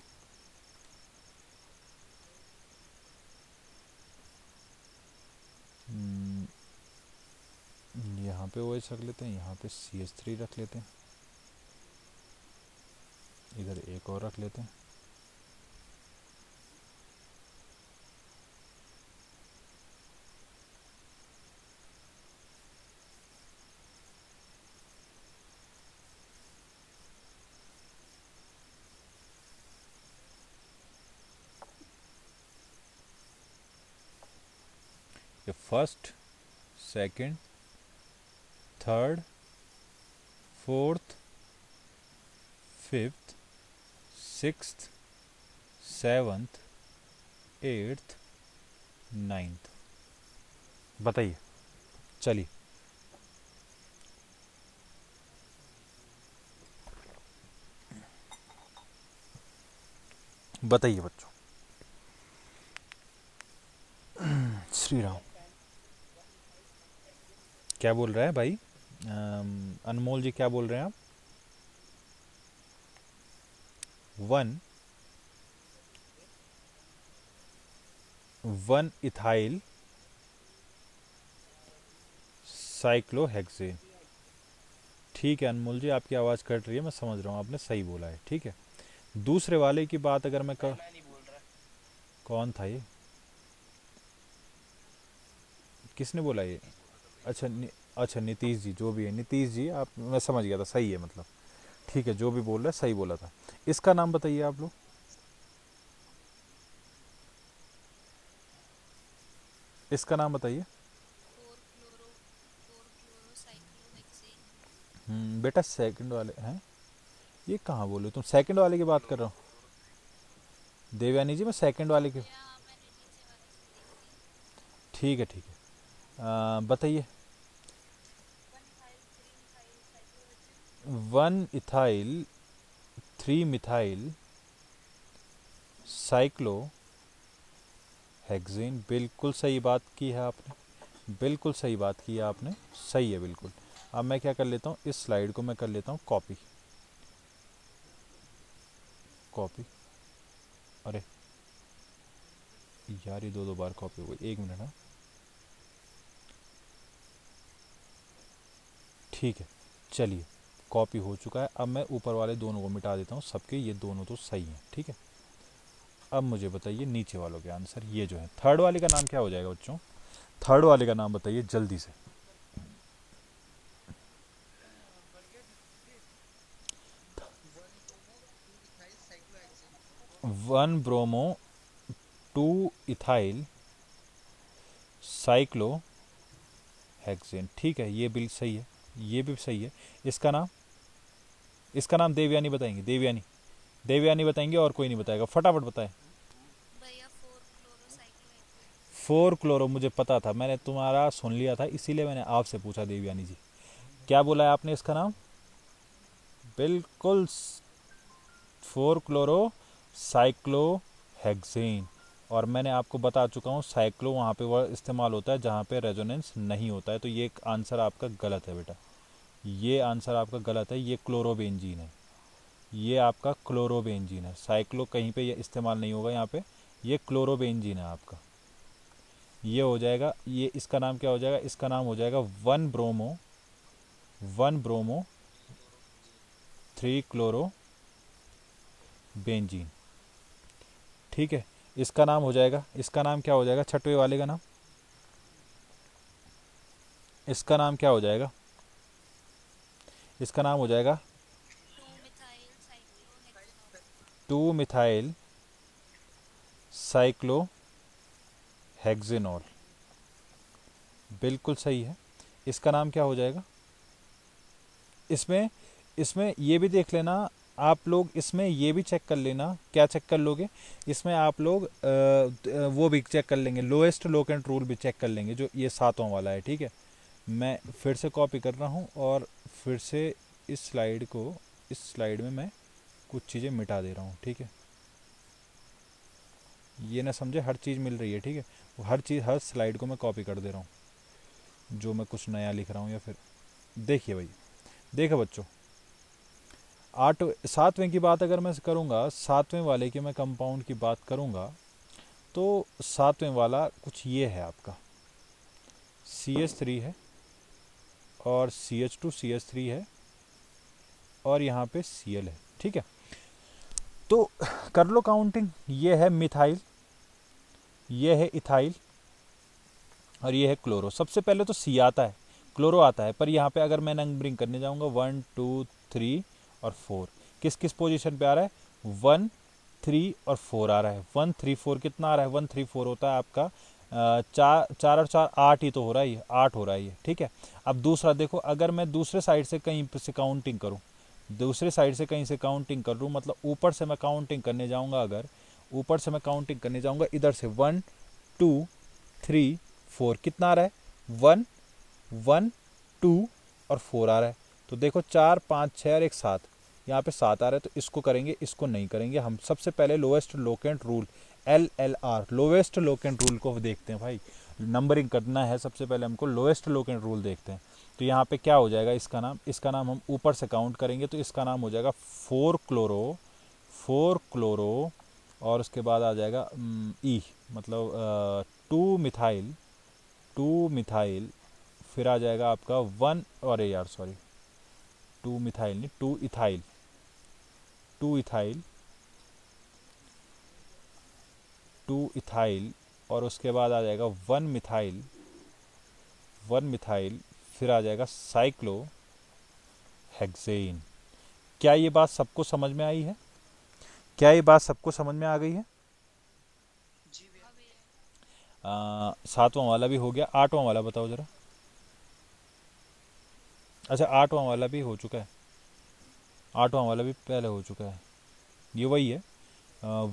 यहाँ पे ओ एच रख लेते हैं, यहाँ पे सी एच थ्री रख लेते हैं, इधर एक और रख लेते हैं। ये first, second, third, fourth, fifth, sixth, seventh, eighth, ninth. बताइए, चलिए बताइए बच्चों। श्री राम, क्या बोल रहा है भाई? अनमोल जी क्या बोल रहे हैं आप? One, one ethyl cyclohexane. ठीक है अनमोल जी, आपकी आवाज़ कट रही है, मैं समझ रहा हूँ, आपने सही बोला है, ठीक है। दूसरे वाले की बात अगर मैं कर, कौन था ये, किसने बोला ये? अच्छा अच्छा नीतीश जी, जो भी है नीतीश जी, आप, मैं समझ गया था, सही है मतलब, ठीक है, जो भी बोल रहा है सही बोला था। इसका नाम बताइए आप लोग, इसका नाम बताइए। बेटा सेकंड वाले हैं, ये कहाँ बोले तुम, सेकंड वाले की बात कर रहा हूँ देवयानी जी, मैं सेकंड वाले की, ठीक है ठीक है, बताइए। One ethyl three methyl cyclo hexane, बिल्कुल सही बात की है आपने, बिल्कुल सही बात की है आपने, सही है बिल्कुल। अब मैं क्या कर लेता हूँ, इस स्लाइड को मैं कर लेता हूँ कॉपी, कॉपी, अरे यार ये दो दो बार कॉपी हो गई, एक मिनट, हाँ ठीक है, चलिए कॉपी हो चुका है। अब मैं ऊपर वाले दोनों को मिटा देता हूँ, सबके ये दोनों तो सही हैं, ठीक है। अब मुझे बताइए नीचे वालों के आंसर, ये जो है थर्ड वाले का नाम क्या हो जाएगा बच्चों? थर्ड वाले का नाम बताइए जल्दी से। One bromo two ethyl cyclo hexane, ठीक है, ये बिल सही है, ये भी सही है। इसका नाम, इसका नाम देवयानी बताएंगे, देवयानी, देवयानी बताएंगे, और कोई नहीं बताएगा, फटाफट बताए। फोर क्लोरो, मुझे पता था, मैंने तुम्हारा सुन लिया था, इसीलिए मैंने आपसे पूछा देवयानी जी। क्या बोला है आपने इसका नाम? बिल्कुल, फोर क्लोरो साइक्लो हेक्सेन। और मैंने आपको बता चुका हूँ साइक्लो वहाँ पे वह इस्तेमाल होता है जहाँ पे रेजोनेंस नहीं होता है, तो ये आंसर आपका गलत है बेटा, ये आंसर आपका गलत है, ये क्लोरोबेंजीन है, ये आपका क्लोरोबेंजीन है, साइक्लो कहीं पे ये इस्तेमाल नहीं होगा यहाँ पे, ये क्लोरोबेंजीन है आपका, ये हो जाएगा, ये इसका नाम क्या हो जाएगा, इसका नाम हो जाएगा one bromo, one bromo three chloro benzene, ठीक है। इसका नाम हो जाएगा, इसका नाम क्या हो जाएगा छठवें वाले का नाम, इसका नाम क्या हो जाएगा, इसका नाम हो जाएगा टू मिथाइल साइक्लो हेक्सेनॉल, बिल्कुल सही है। इसका नाम क्या हो जाएगा? इसमें, इसमें ये भी देख लेना, आप लोग इसमें ये भी चेक कर लेना। क्या चेक कर लोगे इसमें आप लोग? वो भी चेक कर लेंगे, लोएस्ट लोकेंट रूल भी चेक कर लेंगे, जो ये सातवां वाला है। ठीक है, मैं फिर से कॉपी कर रहा हूँ और फिर से इस स्लाइड में मैं कुछ चीज़ें मिटा दे रहा हूँ। ठीक है, ये ना समझे हर चीज़ मिल रही है। ठीक है, वो हर चीज़ हर स्लाइड को मैं कॉपी कर दे रहा हूँ जो मैं कुछ नया लिख रहा हूँ। या फिर देखिए भाई, देखो बच्चों, आठ सातवें की बात अगर मैं करूँगा, सातवें वाले की मैं कंपाउंड की बात करूँगा, तो सातवें वाला कुछ ये है आपका, CH3 है और CH2CH3 है और यहाँ पे Cl है। ठीक है, तो कर लो काउंटिंग। ये है मिथाइल, ये है इथाइल और ये है क्लोरो। सबसे पहले तो सी आता है, क्लोरो आता है, पर यहाँ पे अगर मैं नंबरिंग करने जाऊँगा 1 2 3 और 4, किस किस पोजीशन पे आ रहा है? 1 3 और 4 आ रहा है। 1 3 4 कितना आ रहा है? 1 3 4 होता है आपका चार, चार और चार आठ ही तो हो रहा है, ये 8 हो रहा है ये। ठीक है, अब दूसरा देखो, अगर मैं दूसरे साइड से कहीं से काउंटिंग करूँ, दूसरे साइड से कहीं से काउंटिंग कर लूँ, मतलब ऊपर से मैं काउंटिंग करने जाऊँगा, अगर ऊपर से मैं काउंटिंग करने जाऊँगा इधर से 1 2 3 4, कितना आ रहा है? 1 1 2 और 4 आ रहा है। तो देखो 4 5 6 और एक 7, यहाँ पे 7 आ रहा है। तो इसको करेंगे, इसको नहीं करेंगे हम। सबसे पहले lowest locant rule, LLR, lowest locant rule को देखते हैं भाई। नंबरिंग करना है सबसे पहले हमको, लोएस्ट लोकेंट रूल देखते हैं। तो यहाँ पे क्या हो जाएगा इसका नाम हम ऊपर से काउंट करेंगे तो इसका नाम हो जाएगा 4 क्लोरो और उसके बाद आ जाएगा ई, मतलब 2 मिथाइल, फिर आ जाएगा आपका 1, अरे यार सॉरी, 2 मिथाइल नहीं, 2 इथाइल, 2 इथाइल, 2 इथाइल और उसके बाद आ जाएगा 1 मिथाइल, 1 मिथाइल, फिर आ जाएगा साइक्लो हेक्सेन। क्या ये बात सबको समझ में आई है? क्या ये बात सबको समझ में आ गई है? सातवां वाला भी हो गया, आठवां वाला बताओ जरा। अच्छा, आठवां वाला भी हो चुका है, आठवां वाला भी पहले हो चुका है, ये वही है।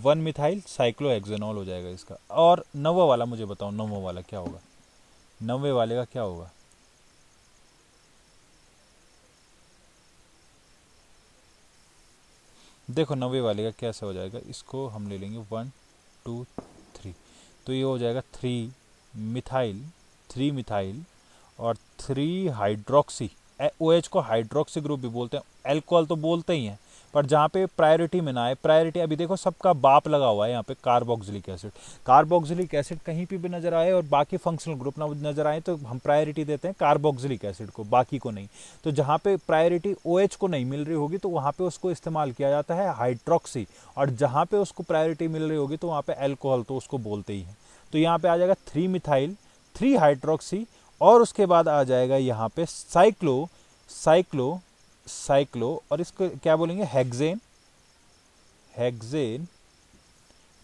1 मिथाइल साइक्लोहेक्सेनॉल हो जाएगा इसका। और नौवा वाला मुझे बताओ, नौवा वाला क्या होगा? नौवे वाले का क्या होगा? देखो नौवे वाले का कैसे हो जाएगा, इसको हम ले लेंगे 1 2 3, तो ये हो जाएगा 3 मिथाइल, 3 मिथाइल और 3 हाइड्रोक्सी। OH को हाइड्रोक्सी ग्रुप भी बोलते हैं, एल्कोहल तो बोलते ही हैं, पर जहाँ पे प्रायोरिटी में ना आए, प्रायोरिटी अभी देखो सबका बाप लगा हुआ है यहाँ पे, कार्बोक्सिलिक एसिड। कार्बोक्सिलिक एसिड कहीं पे भी नजर आए और बाकी फंक्शनल ग्रुप ना नजर आए तो हम प्रायोरिटी देते हैं कार्बोक्सिलिक एसिड को, बाकी को नहीं। तो जहाँ पे प्रायोरिटी OH को नहीं मिल रही होगी तो वहाँ पे उसको इस्तेमाल किया जाता है हाइड्रोक्सी, और जहाँ पे उसको प्रायोरिटी मिल रही होगी तो वहाँ पे एल्कोहल तो उसको बोलते ही हैं। तो यहाँ पे आ जाएगा 3 मिथाइल, 3 हाइड्रोक्सी और उसके बाद आ जाएगा यहाँ पे साइक्लो साइक्लो साइक्लो और इसको क्या बोलेंगे? Hexane, hexane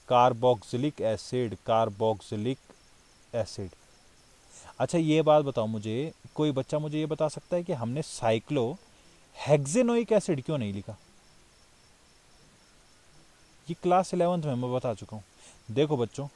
carboxylic acid, carboxylic acid. अच्छा ये बात बताओ मुझे, कोई बच्चा मुझे ये बता सकता है कि हमने साइक्लो हेक्सेनोइक एसिड क्यों नहीं लिखा? ये क्लास 11th में मैं बता चुका हूँ। देखो बच्चों,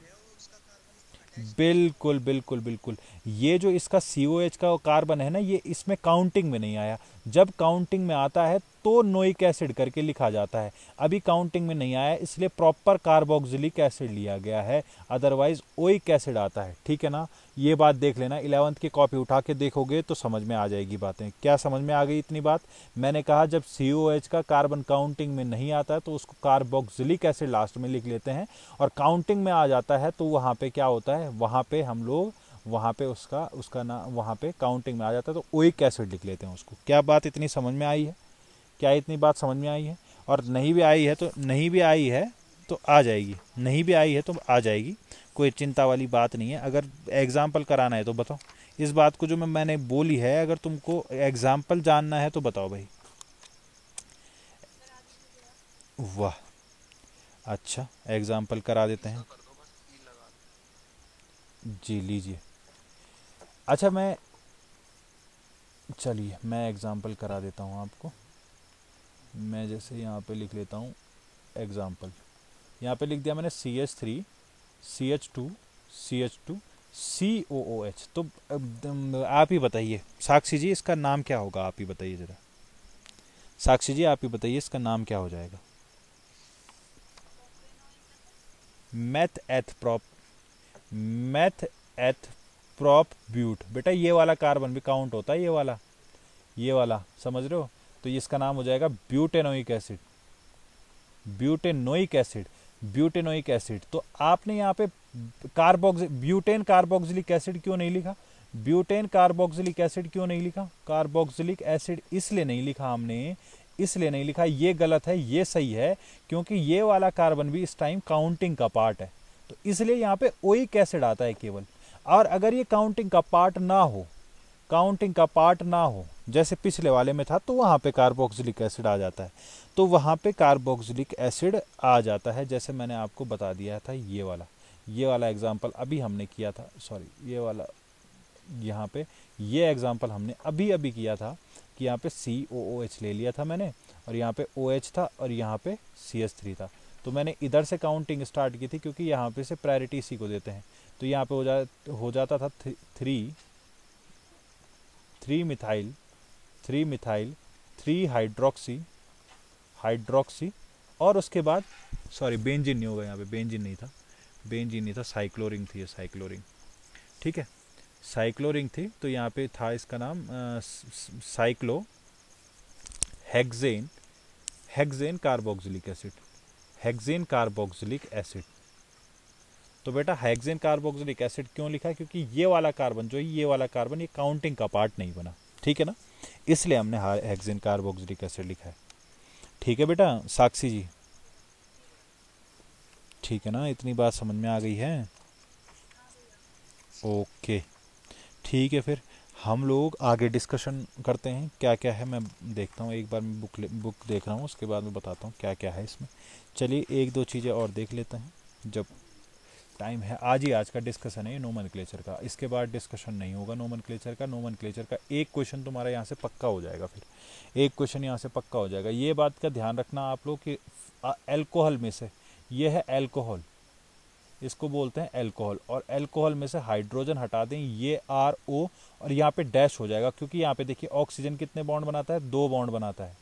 बिल्कुल बिल्कुल बिल्कुल, ये जो इसका COH का कार्बन है ना, ये इसमें काउंटिंग में नहीं आया। जब काउंटिंग में आता है तो नोइक एसिड करके लिखा जाता है, अभी काउंटिंग में नहीं आया इसलिए प्रॉपर कार्बोक्सिलिक एसिड लिया गया है, अदरवाइज ओइक एसिड आता है। ठीक है ना, ये बात देख लेना, 11th की कॉपी उठा के देखोगे तो समझ में आ जाएगी बातें। क्या समझ में आ गई इतनी बात? मैंने कहा जब COH का कार्बन काउंटिंग में नहीं आता है तो उसको कार्बोक्सिलिक एसिड लास्ट में लिख लेते हैं, और काउंटिंग में आ जाता है तो वहाँ पे क्या होता है, वहाँ पे हम लोग वहाँ पे उसका उसका ना वहाँ पे काउंटिंग में आ जाता है तो ओइक एसिड लिख लेते हैं उसको। क्या बात इतनी समझ में आई है? क्या इतनी बात समझ में आई है? और नहीं भी आई है तो नहीं भी आई है तो आ जाएगी, नहीं भी आई है तो आ जाएगी, कोई चिंता वाली बात नहीं है। अगर एग्जाम्पल कराना है तो बताओ, इस बात को जो मैंने बोली है अगर तुमको एग्जाम्पल जानना है तो बताओ भाई। वाह, अच्छा एग्जाम्पल करा देते हैं, जी लीजिए। अच्छा चलिए मैं एग्जाम्पल करा देता हूँ आपको। मैं जैसे यहाँ पे लिख लेता हूँ एग्जाम्पल, यहाँ पे लिख दिया मैंने CH3 CH2 CH2 COOH। तो आप ही बताइए साक्षी जी इसका नाम क्या होगा, आप ही बताइए ज़रा। साक्षी जी आप ही बताइए इसका नाम क्या हो जाएगा। Meth eth prop, meth eth prop but. बेटा ये वाला कार्बन भी काउंट होता है, ये वाला समझ रहे हो। तो इसका नाम हो जाएगा butanoic acid, butanoic acid, butanoic acid. तो आपने यहाँ पे ब्यूटेन कार्बोक्सिलिक एसिड क्यों नहीं लिखा, ब्यूटेन कार्बोक्सिलिक एसिड क्यों नहीं लिखा, कार्बोक्सिलिक एसिड इसलिए नहीं लिखा हमने, इसलिए नहीं लिखा, ये गलत है ये सही है, क्योंकि ये वाला कार्बन भी इस टाइम काउंटिंग का पार्ट है, तो इसलिए यहाँ पे ओइक एसिड आता है केवल। और अगर ये काउंटिंग का पार्ट ना हो, काउंटिंग का पार्ट ना हो, जैसे पिछले वाले में था, तो वहाँ पे कार्बोक्सिलिक एसिड आ जाता है, तो वहाँ पे कार्बोक्सिलिक एसिड आ जाता है, जैसे मैंने आपको बता दिया था ये वाला एग्जाम्पल अभी हमने किया था, सॉरी ये वाला यहाँ पे ये एग्जाम्पल हमने अभी अभी किया था कि यहाँ पे COOH ले लिया था मैंने, और यहाँ पे OH था और यहाँ पे CH3 था। तो मैंने इधर से काउंटिंग स्टार्ट की थी, क्योंकि यहाँ पे से प्रायोरिटी इसी को देते हैं। तो यहाँ पे हो जाता था 3 मिथाइल 3 हाइड्रोक्सी, और उसके बाद सॉरी बेंजीन नहीं होगा, यहाँ पे बेंजीन नहीं था, साइक्लोरिंग थी, ये साइक्लोरिंग, ठीक है साइक्लोरिंग थी। तो यहाँ पे था इसका नाम cyclo hexane carboxylic acid, hexane carboxylic acid. तो बेटा हेक्सेन कार्बोक्सिलिक एसिड क्यों लिखा, क्योंकि ये वाला कार्बन जो है, ये वाला कार्बन ये काउंटिंग का पार्ट नहीं बना, ठीक है ना, इसलिए हमने हेक्सेन कार्बोक्सिलिक एसिड लिखा है। ठीक है बेटा साक्षी जी, ठीक है ना, इतनी बात समझ में आ गई है। ओके ठीक है, फिर हम लोग आगे डिस्कशन करते हैं क्या क्या है। मैं देखता हूँ एक बार, मैं बुक देख रहा हूँ, उसके बाद मैं बताता हूँ क्या क्या है इसमें। चलिए एक दो चीज़ें और देख लेते हैं जब टाइम है। आज का डिस्कशन है नोमेनक्लेचर का, इसके बाद डिस्कशन नहीं होगा नोमेनक्लेचर का एक क्वेश्चन तुम्हारा यहाँ से पक्का हो जाएगा, फिर एक क्वेश्चन यहाँ से पक्का हो जाएगा। ये बात का ध्यान रखना आप लोग कि एल्कोहल में से, ये है एल्कोहल, इसको बोलते हैं एल्कोहल, और एल्कोहल में से हाइड्रोजन हटा दें, ये RO, और यहाँ पे डैश हो जाएगा, क्योंकि यहाँ पे देखिए ऑक्सीजन कितने बॉन्ड बनाता है, 2 बॉन्ड बनाता है,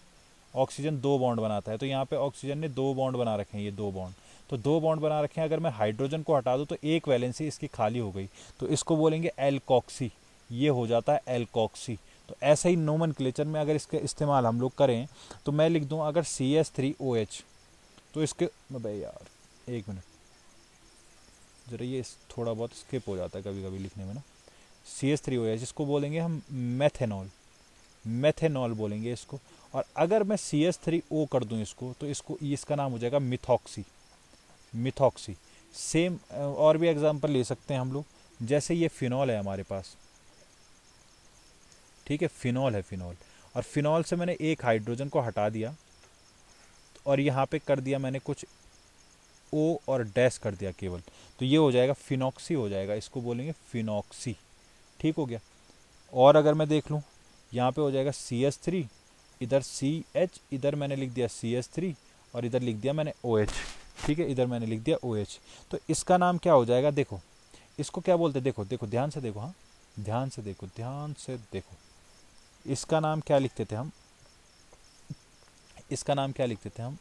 ऑक्सीजन 2 बॉन्ड बनाता है। तो यहाँ पे ऑक्सीजन ने 2 बॉन्ड बना रखे हैं, ये 2 बॉन्ड, तो 2 बॉन्ड बना रखे हैं। अगर मैं हाइड्रोजन को हटा दूँ तो एक वैलेंसी इसकी खाली हो गई, तो इसको बोलेंगे एल्कोक्सी, ये हो जाता है एल्कोक्सी। तो ऐसे ही नोमेनक्लेचर में अगर इसका इस्तेमाल हम लोग करें, तो मैं लिख दूँ अगर CH3OH, तो इसके भाई यार एक मिनट जरा, ये थोड़ा बहुत स्किप हो जाता है कभी कभी लिखने में ना। CH3OH इसको बोलेंगे हम मैथेनॉल बोलेंगे इसको। और अगर मैं CH3O कर दूं इसको, तो इसका नाम हो जाएगा मिथॉक्सी। सेम और भी एग्जांपल ले सकते हैं हम लोग, जैसे ये फिनॉल है हमारे पास, ठीक है फिनॉल है, और फिनॉल से मैंने एक हाइड्रोजन को हटा दिया, और यहाँ पे कर दिया मैंने कुछ O और डैश कर दिया केवल, तो ये हो जाएगा फिनॉक्सी हो जाएगा, इसको बोलेंगे फिनॉक्सी, ठीक हो गया। और अगर मैं देख लूँ, यहाँ पे हो जाएगा CH3, इधर CH, इधर मैंने लिख दिया CH3, और इधर लिख दिया मैंने OH, ठीक है, इधर मैंने लिख दिया OH। तो इसका नाम क्या हो जाएगा, देखो इसको क्या बोलते हैं, देखो ध्यान से देखो, हाँ ध्यान से देखो, इसका नाम क्या लिखते थे हम,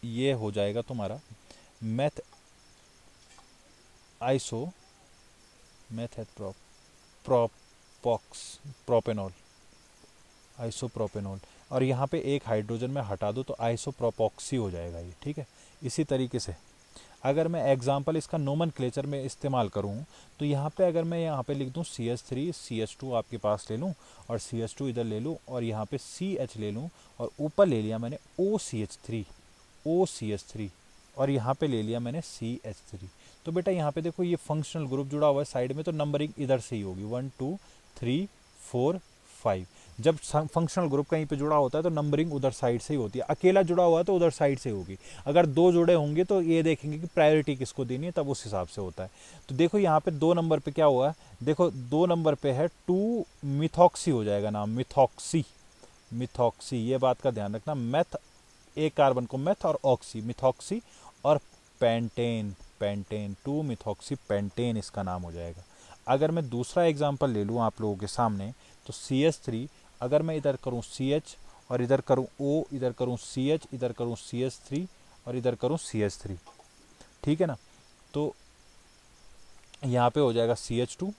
ये हो जाएगा तुम्हारा आइसोप्रोपेनॉल, और यहाँ पे एक हाइड्रोजन में हटा दो तो आइसोप्रोपॉक्सी हो जाएगा ये, ठीक है। इसी तरीके से अगर मैं एग्जांपल इसका नोमेनक्लेचर में इस्तेमाल करूँ, तो यहाँ पे अगर मैं यहाँ पे लिख दूँ CH3 CH2 आपके पास ले लूँ, और CH2 इधर ले लूँ, और यहाँ पे CH ले लूँ, और ऊपर ले लिया मैंने OCH3, और यहाँ पे ले लिया मैंने CH3, तो बेटा यहाँ पे देखो ये फंक्शनल ग्रुप जुड़ा हुआ है साइड में, तो नंबरिंग इधर से ही होगी 1 2 3 4 5। जब फंक्शनल ग्रुप कहीं पे जुड़ा होता है तो नंबरिंग उधर साइड से ही होती है, अकेला जुड़ा हुआ है तो उधर साइड से होगी। अगर 2 जुड़े होंगे तो ये देखेंगे कि प्रायोरिटी किसको देनी है, तब उस हिसाब से होता है। तो देखो यहाँ पे 2 नंबर पे क्या हुआ है, देखो 2 नंबर पे है 2 मिथॉक्सी हो जाएगा नाम, मिथॉक्सी, ये बात का ध्यान रखना, एक कार्बन को मेथ और ऑक्सी, मिथॉक्सी और पेंटेन, पेंटेन 2 मिथॉक्सी पेंटेन इसका नाम हो जाएगा। अगर मैं दूसरा एग्जांपल ले लूँ आप लोगों के सामने, तो CH3, अगर मैं इधर करूँ CH और इधर करूँ O, इधर करूँ CH, इधर करूँ CH3 और इधर करूँ CH3, ठीक है ना। तो यहाँ पे हो जाएगा CH2,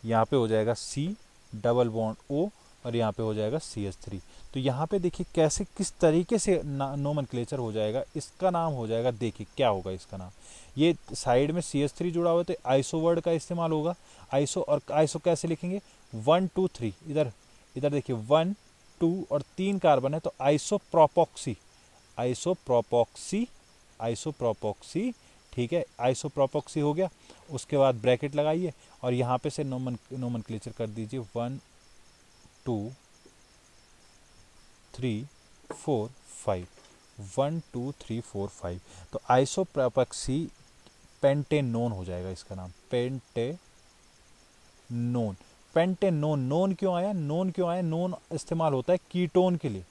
यहाँ पे हो जाएगा C डबल बॉन्ड O और यहाँ पे हो जाएगा CH3। तो यहाँ पे देखिए कैसे किस तरीके से नोमेनक्लेचर हो जाएगा। इसका नाम हो जाएगा, देखिए क्या होगा इसका नाम, ये साइड में CH3 जुड़ा हुआ है तो आइसो वर्ड का इस्तेमाल होगा। आइसो, और आइसो कैसे लिखेंगे, 1 2 3, इधर इधर देखिए 1 2 और 3 कार्बन है तो आइसोप्रोपॉक्सी, आइसोप्रोपॉक्सी, आइसोप्रोपॉक्सी, ठीक है, आइसोप्रोपॉक्सी हो गया। उसके बाद ब्रैकेट लगाइए और यहाँ पे से नोमेनक्लेचर कर दीजिए 1 2 3 4 5, 1 2 3 4 5। तो आइसोप्रोपॉक्सी पेंटेनोन हो जाएगा इसका नाम, पेंटेनोन, पेंटेनोन। नोन क्यों आया, नोन क्यों आया, नोन इस्तेमाल होता है कीटोन के लिए,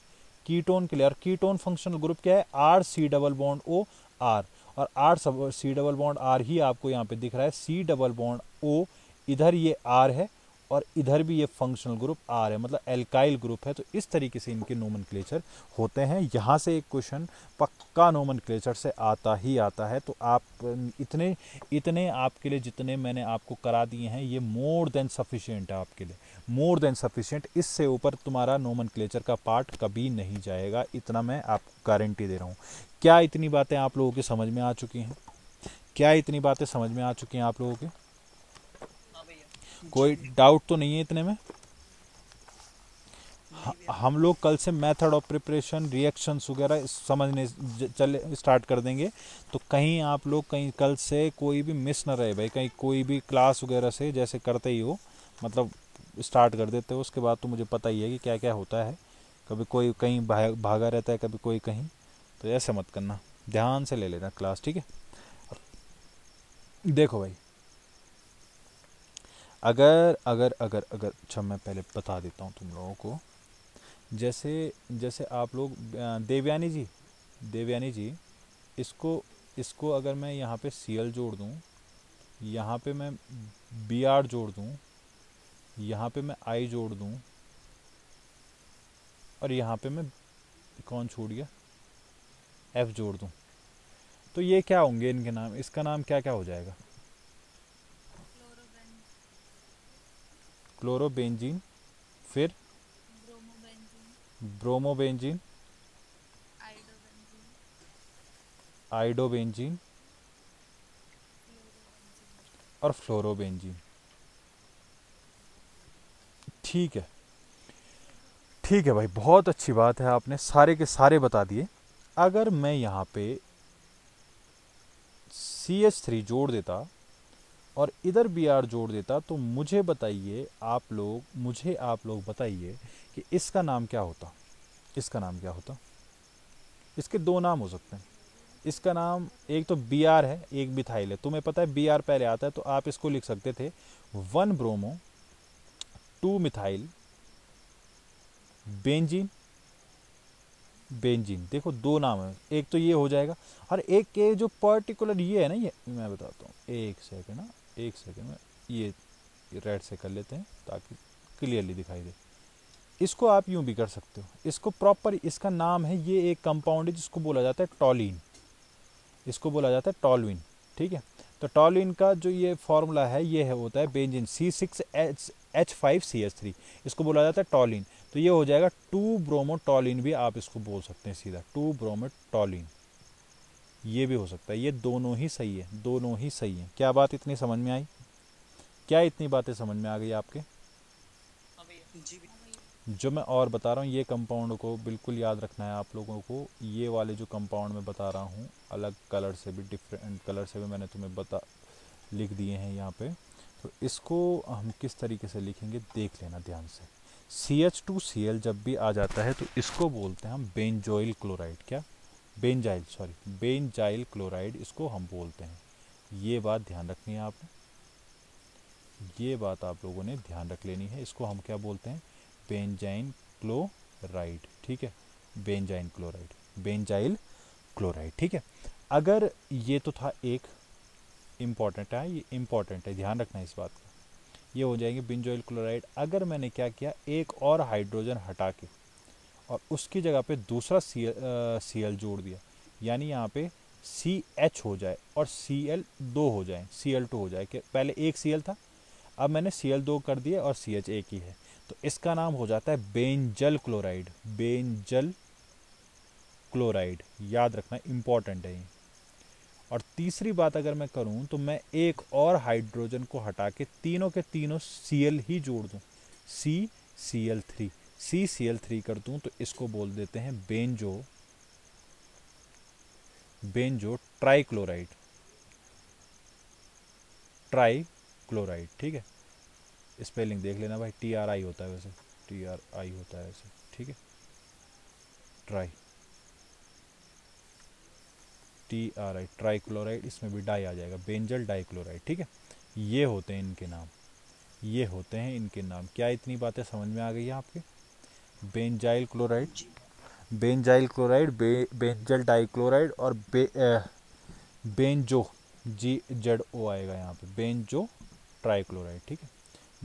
कीटोन के लिए। और कीटोन फंक्शनल ग्रुप क्या है, R C double bond O R, और R C double bond R ही आपको यहाँ पे दिख रहा है, सी डबल बॉन्ड ओ, इधर ये आर है और इधर भी ये फंक्शनल ग्रुप आर है, मतलब एल्काइल ग्रुप है। तो इस तरीके से इनके नोमेनक्लेचर होते हैं। यहाँ से एक क्वेश्चन पक्का नोमेनक्लेचर से आता ही आता है। तो आप इतने इतने आपके लिए जितने मैंने आपको करा दिए हैं ये मोर देन सफिशिएंट है आपके लिए, मोर देन सफिशिएंट। इससे ऊपर तुम्हारा नोमेनक्लेचर का पार्ट कभी नहीं जाएगा, इतना मैं आपको गारंटी दे रहा हूँ। क्या इतनी बातें आप लोगों की समझ में आ चुकी हैं, क्या इतनी बातें समझ में आ चुकी हैं आप लोगों के, कोई डाउट तो नहीं है इतने में। हम लोग कल से मेथड ऑफ प्रिपरेशन, रिएक्शंस वगैरह समझने चले स्टार्ट कर देंगे। तो कहीं आप लोग कहीं कल से कोई भी मिस ना रहे भाई, कहीं कोई भी क्लास वगैरह से जैसे करते ही हो, मतलब स्टार्ट कर देते हो, उसके बाद तो मुझे पता ही है कि क्या क्या होता है। कभी कोई कहीं भागा रहता है, कभी कोई कहीं, तो ऐसे मत करना, ध्यान से ले लेना क्लास, ठीक है। देखो भाई, अगर अगर अगर अगर अच्छा मैं पहले बता देता हूँ तुम लोगों को, जैसे जैसे आप लोग देवयानी जी, देवयानी जी, इसको इसको अगर मैं यहाँ पे Cl जोड़ दूँ, यहाँ पे मैं Br जोड़ दूँ, यहाँ पे मैं I जोड़ दूँ और यहाँ पे मैं कौन छूट गया, F जोड़ दूँ, तो ये क्या होंगे इनके नाम, इसका नाम क्या क्या हो जाएगा, क्लोरोबेंजीन, फिर ब्रोमोबेंजीन, आइडोबेंजीन और फ्लोरोबेंजीन। ठीक है, ठीक है भाई, बहुत अच्छी बात है, आपने सारे के सारे बता दिए। अगर मैं यहाँ पे CH3 जोड़ देता और इधर Br जोड़ देता, तो मुझे बताइए आप लोग, मुझे आप लोग बताइए कि इसका नाम क्या होता, इसका नाम क्या होता। इसके दो नाम हो सकते हैं, इसका नाम एक तो Br है, एक मिथाइल है। तुम्हें पता है Br पहले आता है, तो आप इसको लिख सकते थे 1 ब्रोमो 2 मिथाइल बेंजीन, बेंजीन। देखो दो नाम है, एक तो ये हो जाएगा, और एक के जो पर्टिकुलर ये है ना, ये मैं बताता हूँ, एक सेकंड ना, एक सेकंड में ये रेड से कर लेते हैं ताकि क्लियरली दिखाई दे। इसको आप यूं भी कर सकते हो, इसको प्रॉपर इसका नाम है, ये एक कंपाउंड है जिसको बोला जाता है टॉलिन, इसको बोला जाता है टॉलविन, ठीक है। तो टॉलिन का जो ये फॉर्मूला है, ये है होता है बेंजीन C6H5CH3, इसको बोला जाता है टॉलिन। तो ये हो जाएगा 2 ब्रोमोटॉलिन, भी आप इसको बोल सकते हैं सीधा 2 ब्रोमोटॉलिन, ये भी हो सकता है। ये दोनों ही सही है, दोनों ही सही है। क्या बात इतनी समझ में आई, क्या इतनी बातें समझ में आ गई आपके, जो मैं और बता रहा हूँ ये कंपाउंड को बिल्कुल याद रखना है आप लोगों को। ये वाले जो कंपाउंड मैं बता रहा हूँ, अलग कलर से भी, डिफरेंट कलर से भी मैंने तुम्हें लिख दिए हैं यहाँ पे। तो इसको हम किस तरीके से लिखेंगे देख लेना ध्यान से। CH2Cl जब भी आ जाता है तो इसको बोलते हैं हम बेंजोइल क्लोराइड, क्या, बेंजाइल, सॉरी बेंजाइल क्लोराइड इसको हम बोलते हैं। ये बात ध्यान रखनी है आपने, ये बात आप लोगों ने ध्यान रख लेनी है। इसको हम क्या बोलते हैं, बेंजाइन क्लोराइड, ठीक है, बेंजाइन क्लोराइड। Benzyl chloride. ठीक है, अगर ये तो था एक इम्पॉर्टेंट है, ये इम्पॉर्टेंट है, ध्यान रखना इस बात का, ये हो जाएंगे बेंजोइल क्लोराइड। अगर मैंने क्या किया, एक और हाइड्रोजन हटा के और उसकी जगह पे दूसरा सी एल जोड़ दिया, यानी यहाँ पे सी एच हो जाए और सी एल दो हो जाए, सी एल टू हो जाए, कि पहले एक सी एल था, अब मैंने सी एल दो कर दिया और सी एच एक ही है, तो इसका नाम हो जाता है बेंजल क्लोराइड। बेंजल क्लोराइड, याद रखना, इंपॉर्टेंट है ये। और तीसरी बात अगर मैं करूं तो मैं एक और हाइड्रोजन को हटा के तीनों के तीनों सी एल ही जोड़ दूं, C C L three, C C L three कर दूं, तो इसको बोल देते हैं benzo, benzo trichloride, tri chloride. ठीक है, स्पेलिंग देख लेना भाई, टी आर आई होता है वैसे, टी आर आई होता है वैसे। ठीक है, ट्राई, टी आर आई, ट्राई क्लोराइड, इसमें भी डाई आ जाएगा, बेंजल डाई क्लोराइड। ठीक है, ये होते हैं इनके नाम, ये होते हैं इनके नाम। क्या इतनी बातें समझ में आ गई है आपके? Benzyl chloride, benzyl chloride, benzal di chloride और बेंजो, जी जेड ओ आएगा यहाँ पे, बेंजो ट्राइक्लोराइड। ठीक है,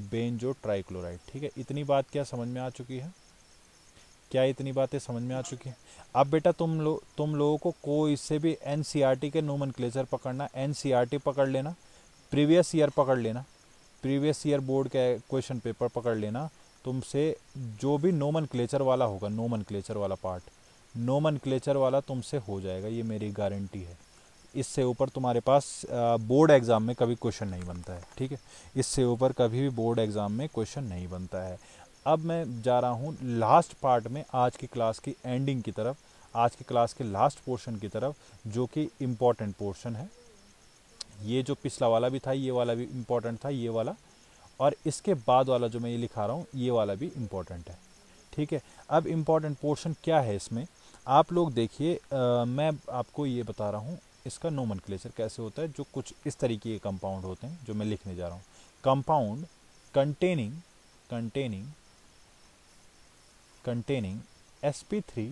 बेंजो ट्राइक्लोराइड। ठीक है, इतनी बात क्या समझ में आ चुकी है? क्या इतनी बातें समझ में आ चुकी हैं? अब बेटा तुम लोगों को कोई से भी एनसीईआरटी के नोमेनक्लेचर पकड़ना, एनसीईआरटी पकड़ लेना, प्रीवियस ईयर पकड़ लेना, प्रीवियस ईयर बोर्ड का क्वेश्चन पेपर पकड़ लेना, तुमसे जो भी नोमेनक्लेचर वाला होगा, नोमेनक्लेचर वाला पार्ट, नोमेनक्लेचर वाला तुमसे हो जाएगा, ये मेरी गारंटी है। इससे ऊपर तुम्हारे पास बोर्ड एग्ज़ाम में कभी क्वेश्चन नहीं बनता है। ठीक है, इससे ऊपर कभी भी बोर्ड एग्ज़ाम में क्वेश्चन नहीं बनता है। अब मैं जा रहा हूँ लास्ट पार्ट में, आज की क्लास की एंडिंग की तरफ, आज की क्लास के लास्ट पोर्शन की तरफ, जो कि इम्पॉर्टेंट पोर्शन है। ये जो पिछला वाला भी था, ये वाला भी इम्पॉर्टेंट था, ये वाला, और इसके बाद वाला जो मैं ये लिखा रहा हूँ, ये वाला भी इम्पॉर्टेंट है। ठीक है, अब इम्पॉर्टेंट पोर्शन क्या है इसमें, आप लोग देखिए, मैं आपको ये बता रहा हूँ इसका नोमेनक्लेचर कैसे होता है, जो कुछ इस तरीके के कंपाउंड होते हैं जो मैं लिखने जा रहा हूँ। Compound containing containing containing sp3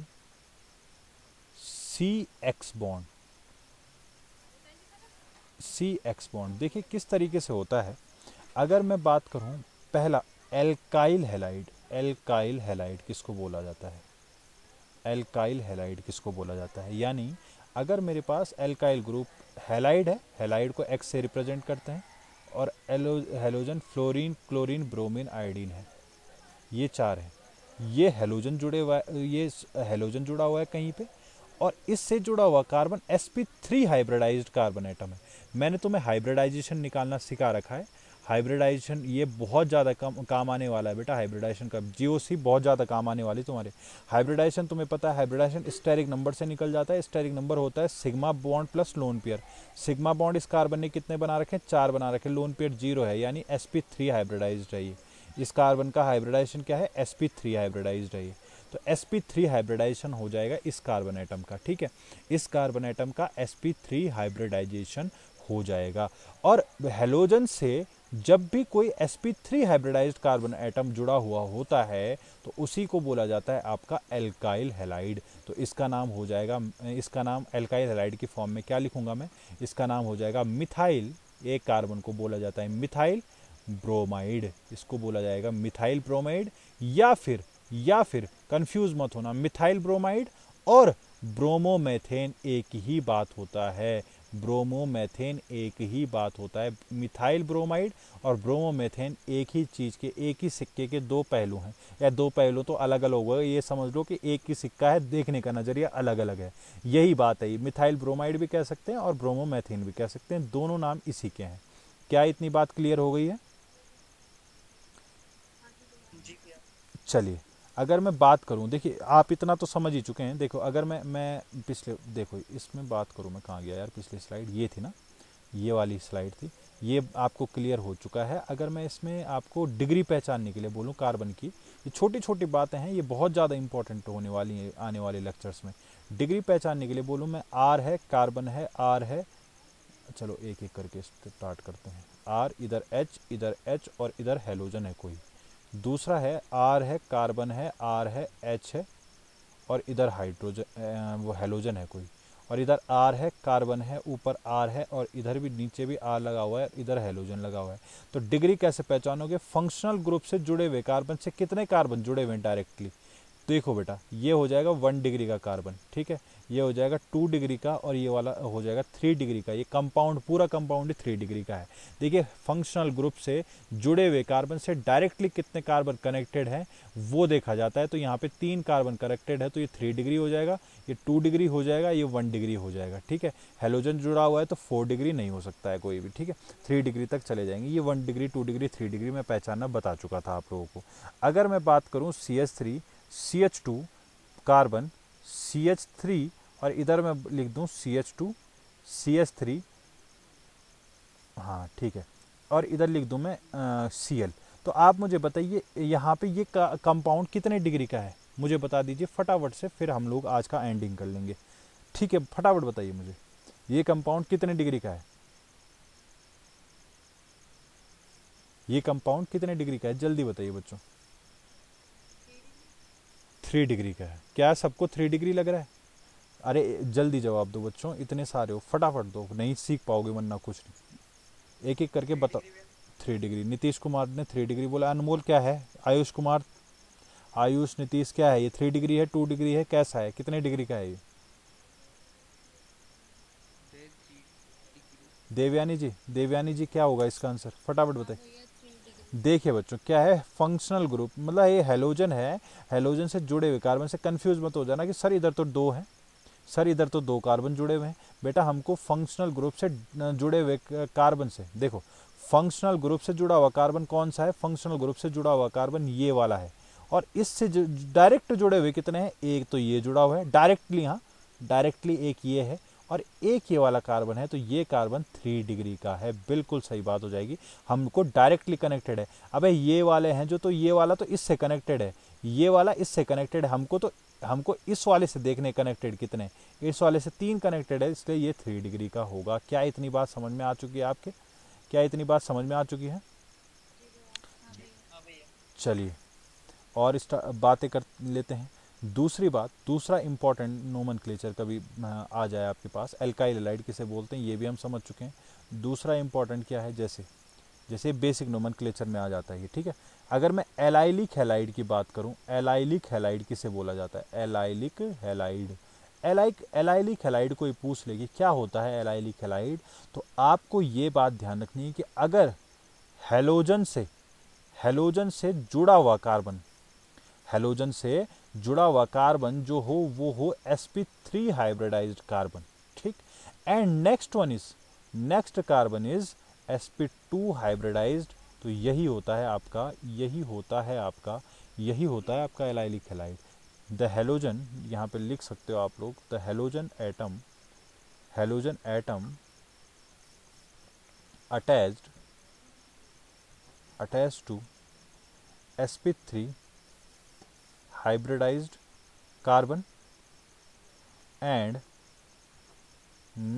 CX bond, CX bond देखिए किस तरीके से होता है। अगर मैं बात करूं, पहला एल्काइल हैलाइड, एल्काइल हैलाइड किसको बोला जाता है? एल्काइल हैलाइड किसको बोला जाता है? यानी अगर मेरे पास एल्काइल ग्रुप हैलाइड है, हैलाइड को X से रिप्रेजेंट करते हैं, और halogen fluorine, chlorine, bromine, iodine है, ये चार है, ये हेलोजन जुड़े हुआ है, ये हेलोजन जुड़ा हुआ है कहीं पे, और इससे जुड़ा हुआ carbon sp3 hybridized carbon atom है। मैंने तुम्हें हाइब्रिडाइजेशन निकालना सिखा रखा है। हाइब्रिडाइजेशन ये बहुत ज़्यादा काम आने वाला है बेटा, हाइब्रिडाइजेशन का जीओसी बहुत ज़्यादा काम आने वाली तुम्हारे। हाइब्रिडाइजेशन तुम्हें पता है, हाइब्रिडाइजेशन स्टेरिक नंबर से निकल जाता है। स्टेरिक नंबर होता है sigma bond plus lone pair. Sigma bond इस कार्बन ने कितने बना रखे हैं? 4 बना रखे, लोन पेयर 0 है, यानी sp3 हाइब्रिडाइज्ड है ये। इस कार्बन का हाइब्रिडाइजेशन क्या है? sp3 हाइब्रिडाइज्ड है ये। तो sp3 हाइब्रिडाइजेशन हो जाएगा इस कार्बन एटम का। ठीक है, इस कार्बन एटम का sp3 हाइब्रिडाइजेशन हो जाएगा। और हेलोजन से जब भी कोई sp3 हाइब्रिडाइज्ड कार्बन एटम जुड़ा हुआ होता है तो उसी को बोला जाता है आपका एल्काइल हैलाइड। तो इसका नाम हो जाएगा, इसका नाम एल्काइल हैलाइड की फॉर्म में क्या लिखूंगा मैं? इसका नाम हो जाएगा मिथाइल, एक कार्बन को बोला जाता है मिथाइल ब्रोमाइड, इसको बोला जाएगा मिथाइल ब्रोमाइड। या फिर कंफ्यूज मत होना, मिथाइल ब्रोमाइड और ब्रोमोमेथेन एक ही बात होता है, ब्रोमोमेथेन एक ही बात होता है। मिथाइल ब्रोमाइड और ब्रोमोमेथेन एक ही चीज़ के, एक ही सिक्के के दो पहलू हैं, या दो पहलू तो अलग अलग होगा, ये समझ लो कि एक ही सिक्का है, देखने का नज़रिया अलग अलग है, यही बात है। मिथाइल ब्रोमाइड भी कह सकते हैं और ब्रोमोमेथेन भी कह सकते हैं, दोनों नाम इसी के हैं। क्या इतनी बात क्लियर हो गई है? चलिए, अगर मैं बात करूं, देखिए आप इतना तो समझ ही चुके हैं। देखो अगर मैं पिछले, देखो इसमें बात करूं, मैं कहाँ गया यार, पिछली स्लाइड ये थी ना, ये वाली स्लाइड थी, ये आपको क्लियर हो चुका है। अगर मैं इसमें आपको डिग्री पहचानने के लिए बोलूं कार्बन की, ये छोटी छोटी बातें हैं, ये बहुत ज़्यादा इंपॉर्टेंट होने वाली हैं आने वाले लेक्चर्स में। डिग्री पहचानने के लिए बोलूँ मैं, आर है कार्बन है, आर है, चलो एक एक करके स्टार्ट करते हैं। आर, इधर एच और इधर हेलोजन है कोई। दूसरा है आर है कार्बन है, आर है, एच है, और इधर हाइड्रोजन वो हेलोजन है कोई, और इधर आर है, कार्बन है, ऊपर आर है, और इधर भी नीचे भी आर लगा हुआ है, इधर हेलोजन लगा हुआ है। तो डिग्री कैसे पहचानोगे? फंक्शनल ग्रुप से जुड़े हुए कार्बन से कितने कार्बन जुड़े हुए हैं डायरेक्टली। देखो बेटा, ये हो जाएगा 1 डिग्री का कार्बन, ठीक है, ये हो जाएगा 2 डिग्री का, और ये वाला हो जाएगा 3 डिग्री का। ये कंपाउंड, पूरा कंपाउंड ही 3 डिग्री का है। देखिए, फंक्शनल ग्रुप से जुड़े हुए कार्बन से डायरेक्टली कितने कार्बन कनेक्टेड हैं वो देखा जाता है। तो यहाँ पे 3 कार्बन कनेक्टेड है, तो ये 3 डिग्री हो जाएगा, ये 2 डिग्री हो जाएगा, ये 1 डिग्री हो जाएगा, ठीक है। हेलोजन जुड़ा हुआ है तो 4 डिग्री नहीं हो सकता है कोई भी, ठीक है, 3 डिग्री तक चले जाएंगे। ये 1 डिग्री, 2 डिग्री, 3 डिग्री मैं पहचानना बता चुका था आप लोगों को। अगर मैं बात करूँ CH3 CH2 कार्बन CH3, और इधर मैं लिख दूं CH2 CH3, हाँ ठीक है, और इधर लिख दूं मैं Cl। तो आप मुझे बताइए यहाँ पे ये कंपाउंड कितने डिग्री का है, मुझे बता दीजिए फटाफट से, फिर हम लोग आज का एंडिंग कर लेंगे। ठीक है, फटाफट बताइए मुझे, ये कंपाउंड कितने डिग्री का है? ये कंपाउंड कितने डिग्री का है, जल्दी बताइए बच्चों। 3 डिग्री का है। क्या सबको 3 डिग्री लग रहा है? अरे जल्दी जवाब दो बच्चों, इतने सारे हो, फटाफट दो, नहीं सीख पाओगे वरना कुछ नहीं। एक एक करके बताओ। 3 डिग्री, नीतीश कुमार ने 3 डिग्री बोला। अनमोल क्या है? आयुष कुमार, आयुष, नीतीश क्या है? ये 3 डिग्री है, 2 डिग्री है, कैसा है, कितने डिग्री का है ये? देवयानी जी, देवयानी जी क्या होगा इसका आंसर, फटाफट बताइए। देखिए बच्चों, क्या है फंक्शनल ग्रुप, मतलब ये हेलोजन है, हेलोजन से जुड़े हुए कार्बन से कंफ्यूज मत हो जाना कि सर इधर तो 2 हैं, सर इधर तो 2 कार्बन जुड़े हुए हैं। बेटा हमको फंक्शनल ग्रुप से जुड़े हुए कार्बन से, देखो फंक्शनल ग्रुप से जुड़ा हुआ कार्बन कौन सा है? फंक्शनल ग्रुप से जुड़ा हुआ कार्बन ये वाला है। और इससे डायरेक्ट जुड़े हुए कितने हैं? एक तो ये जुड़ा हुआ है डायरेक्टली, हाँ डायरेक्टली एक ये है, और एक ये वाला कार्बन है, तो ये कार्बन 3 डिग्री का है। बिल्कुल सही बात हो जाएगी, हमको डायरेक्टली कनेक्टेड है। अबे ये वाले हैं जो, तो ये वाला तो इससे कनेक्टेड है, ये वाला इससे कनेक्टेड है, हमको इस वाले से देखने कनेक्टेड कितने, इस वाले से 3 कनेक्टेड है, इसलिए ये 3 डिग्री का होगा। क्या इतनी बात समझ में आ चुकी है आपके? क्या इतनी बात समझ में आ चुकी है? चलिए और बातें कर लेते हैं। दूसरी बात, दूसरा इंपॉर्टेंट नोमेनक्लेचर कभी आ जाए आपके पास, एल्काइल हैलाइड किसे बोलते हैं ये भी हम समझ चुके हैं। दूसरा इंपॉर्टेंट क्या है, जैसे जैसे बेसिक नोमेनक्लेचर में आ जाता है ये, ठीक है। अगर मैं एलाइलिक हैलाइड की बात करूं, एलाइलिक हैलाइड किसे बोला जाता है? Allylic halide. एलाइलिक हैलाइड कोई पूछ लेगी क्या होता है एलाइलिक हैलाइड, तो आपको ये बात ध्यान रखनी है कि अगर हेलोजन से हेलोजन से जुड़ा हुआ कार्बन, हेलोजन से जुड़ा हुआ कार्बन जो हो वो हो sp3 हाइब्रिडाइज्ड कार्बन, ठीक। And next carbon is sp2 hybridized, तो यही होता है आपका, यही होता है आपका एलाइलिक हैलाइड। द हेलोजन, यहाँ पे लिख सकते हो आप लोग, the halogen atom attached to sp3 hybridized carbon, and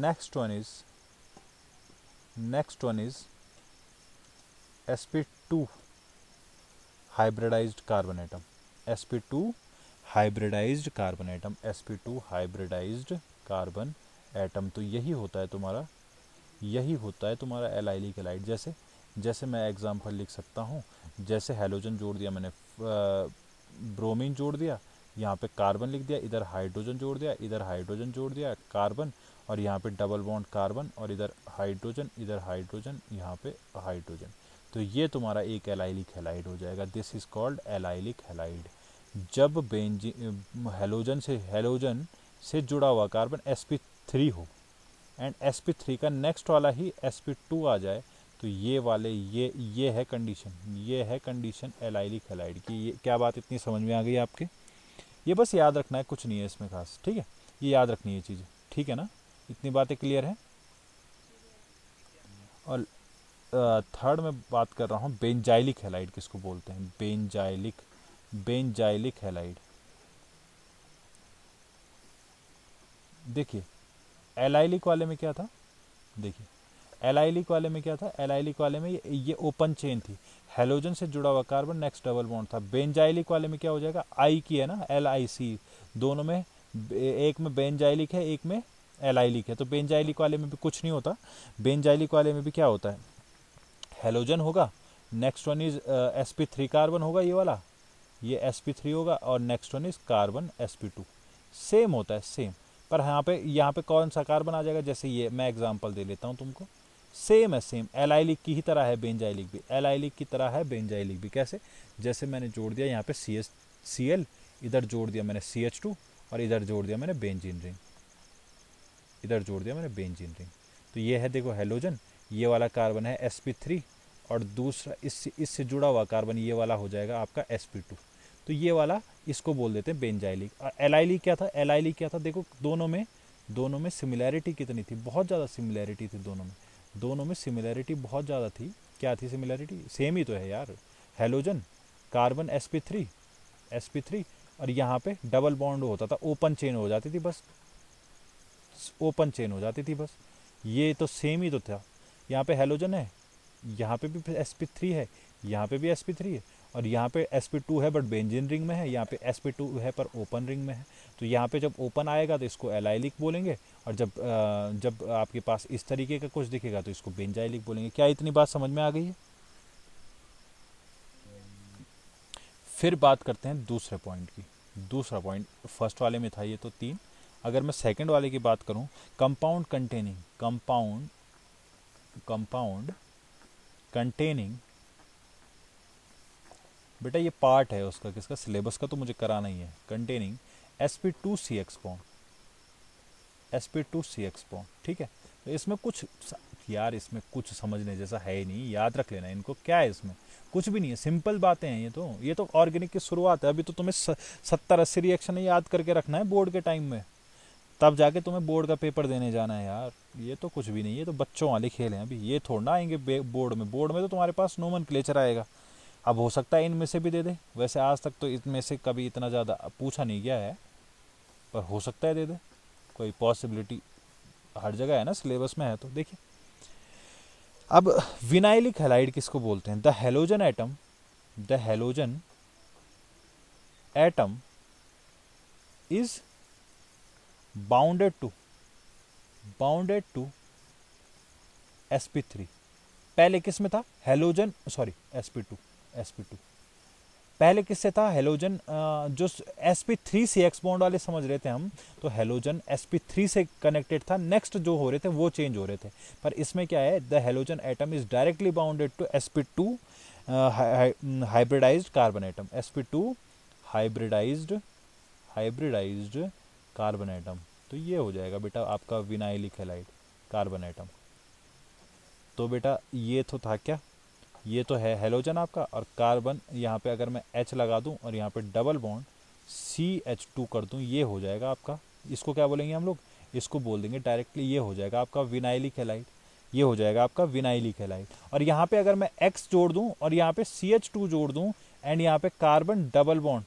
next one is sp2 hybridized carbon atom, sp2 hybridized carbon atom, sp2 hybridized carbon atom। तो यही होता है तुम्हारा एलाइलिक हैलाइड। जैसे मैं एग्जांपल लिख सकता हूँ, जैसे हेलोजन जोड़ दिया मैंने, ब्रोमीन जोड़ दिया, यहाँ पे कार्बन लिख दिया, इधर हाइड्रोजन जोड़ दिया, इधर हाइड्रोजन जोड़ दिया, कार्बन, और यहाँ पे डबल बॉन्ड कार्बन, और इधर हाइड्रोजन, यहाँ पे हाइड्रोजन। तो ये तुम्हारा एक एलाइलिक हैलाइड हो जाएगा। This is called allylic halide. जब हेलोजन से जुड़ा हुआ कार्बन sp3 हो, एंड sp3 का नेक्स्ट वाला ही sp2 आ जाए, तो ये है कंडीशन एलाइलिक हैलाइड की। ये क्या बात इतनी समझ में आ गई आपके? ये बस याद रखना है, कुछ नहीं है इसमें खास, ठीक है, ये याद रखनी है चीज़ें, ठीक है ना, इतनी बातें क्लियर है। और थर्ड में बात कर रहा हूँ बेंजाइलिक हैलाइड किसको बोलते हैं? Benzylic halide. देखिए एलाइलिक वाले में क्या था, एलाइलिक वाले में ये ओपन चेन थी, हेलोजन से जुड़ा हुआ कार्बन नेक्स्ट डबल बॉन्ड था। बेंजाइलिक वाले में क्या हो जाएगा, आई की है ना, LIC, दोनों में एक में बेंजाइलिक है एक में एलाइलिक है, तो बेंजाइलिक वाले में भी कुछ नहीं होता। बेंजाइलिक वाले में भी क्या होता है, हेलोजन होगा, next one is sp3 carbon होगा, ये वाला, ये sp3 होगा, और next one is carbon sp2। Same होता है सेम, पर यहाँ पे कौन सा कार्बन आ जाएगा, जैसे ये मैं एग्जांपल दे लेता हूँ तुमको, सेम है सेम, एलाइलिक की ही तरह है बेंजाइलिक भी, एलाइलिक की तरह है बेंजाइलिक भी। कैसे, जैसे मैंने जोड़ दिया यहाँ पे CL, इधर जोड़ दिया मैंने CH2, और इधर जोड़ दिया मैंने बेंजीन रिंग, इधर जोड़ दिया मैंने बेंजीन रिंग। तो ये है देखो हेलोजन, ये वाला कार्बन है sp3, और दूसरा इससे जुड़ा हुआ कार्बन ये वाला हो जाएगा आपका sp2। तो ये वाला इसको बोल देते हैं बेंजाइलिक। और एलाइलिक क्या था, एलाइलिक क्या था, देखो दोनों में सिमिलैरिटी कितनी थी, बहुत ज़्यादा सिमिलैरिटी थी दोनों में सिमिलैरिटी बहुत ज़्यादा थी। क्या थी सिमिलैरिटी, सेम ही तो है यार, हेलोजन कार्बन sp3, और यहाँ पे डबल बॉन्ड होता था, ओपन चेन हो जाती थी बस, ओपन चेन हो जाती थी बस, ये तो सेम ही तो था। यहाँ पे हेलोजन है, यहाँ पे भी sp3 है, यहाँ पे भी sp3 है, और यहाँ पे sp2 है बट बेंजीन रिंग में है, यहाँ पे sp2 है पर ओपन रिंग में है। तो यहाँ पे जब ओपन आएगा तो इसको एलाइलिक बोलेंगे, और जब आपके पास इस तरीके का कुछ दिखेगा तो इसको बेंजाइलिक बोलेंगे। क्या इतनी बात समझ में आ गई है? फिर बात करते हैं दूसरे पॉइंट की। दूसरा पॉइंट फर्स्ट वाले में था ये तो 3, अगर मैं सेकंड वाले की बात करूं, कंपाउंड कंटेनिंग, बेटा ये पार्ट है उसका, किसका, सिलेबस का तो मुझे कराना ही है। कंटेनिंग sp2CX बॉन्ड, ठीक है। तो इसमें कुछ यार, इसमें कुछ समझने जैसा है ही नहीं, याद रख लेना इनको, क्या है इसमें, कुछ भी नहीं है, सिंपल बातें हैं ये तो ऑर्गेनिक की शुरुआत है। अभी तो तुम्हें 70-80 रिएक्शन याद करके रखना है बोर्ड के टाइम में, तब जाके तुम्हें बोर्ड का पेपर देने जाना है यार। ये तो कुछ भी नहीं, ये तो बच्चों वाले खेल हैं अभी, ये थोड़ा ना आएंगे बोर्ड में तो तुम्हारे पास नोमेनक्लेचर आएगा। अब हो सकता है इनमें से भी दे दे, वैसे आज तक तो इनमें से कभी इतना ज़्यादा पूछा नहीं गया है, पर हो सकता है दे दे, कोई पॉसिबिलिटी हर जगह है ना, सिलेबस में है तो देखिए। अब विनाइलिक हैलाइड किसको बोलते हैं, the halogen atom is bounded to sp3। पहले किस में था, हेलोजन, सॉरी sp2 पहले किससे था, हेलोजन जो sp3CX बॉन्ड वाले समझ रहे थे हम, तो हेलोजन sp3 से कनेक्टेड था, नेक्स्ट जो हो रहे थे वो चेंज हो रहे थे। पर इसमें क्या है, the halogen atom is directly bounded to sp2 hybridized carbon atom, sp2 hybridized carbon atom. तो ये हो जाएगा बेटा आपका विनाइलिक हैलाइड कार्बन एटम। तो बेटा ये तो था क्या, ये तो है हेलोजन आपका, और कार्बन यहाँ पे अगर मैं H लगा दूँ और यहाँ पे डबल बॉन्ड CH2 कर दूँ, ये हो जाएगा आपका, इसको क्या बोलेंगे हम लोग, इसको बोल देंगे डायरेक्टली, ये हो जाएगा आपका विनाइलिक हैलाइड, ये हो जाएगा आपका विनाइलिक हैलाइड। और यहाँ पे अगर मैं X जोड़ दूँ और यहाँ पे CH2 जोड़ दूँ, एंड यहाँ पे कार्बन डबल बॉन्ड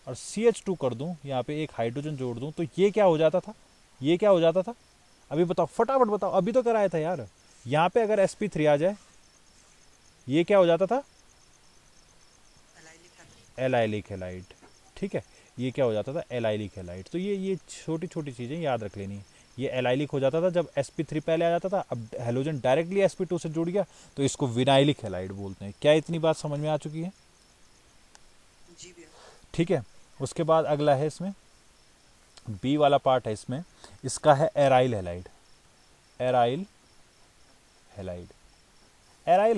और CH2 कर दूँ, यहाँ पे एक हाइड्रोजन जोड़ दूँ, तो ये क्या हो जाता था, अभी बताओ, फटाफट बताओ, अभी तो कराया था यार। यहाँ पे अगर sp3 आ जाए, ये क्या हो जाता था, एलाइलिक हैलाइड, ठीक है, ये क्या हो जाता था, एलाइलिक हैलाइड। तो ये छोटी छोटी चीज़ें याद रख लेनी है। ये एलाइलिक हो जाता था जब sp3 पहले आ जाता था, अब हेलोजन डायरेक्टली sp2 से जुड़ गया तो इसको विनाइलिक हैलाइड बोलते हैं। क्या इतनी बात समझ में आ चुकी है? जी भैया। ठीक है, उसके बाद अगला है इसमें बी वाला पार्ट है इसमें, इसका है एराइल हैलाइड। एराइल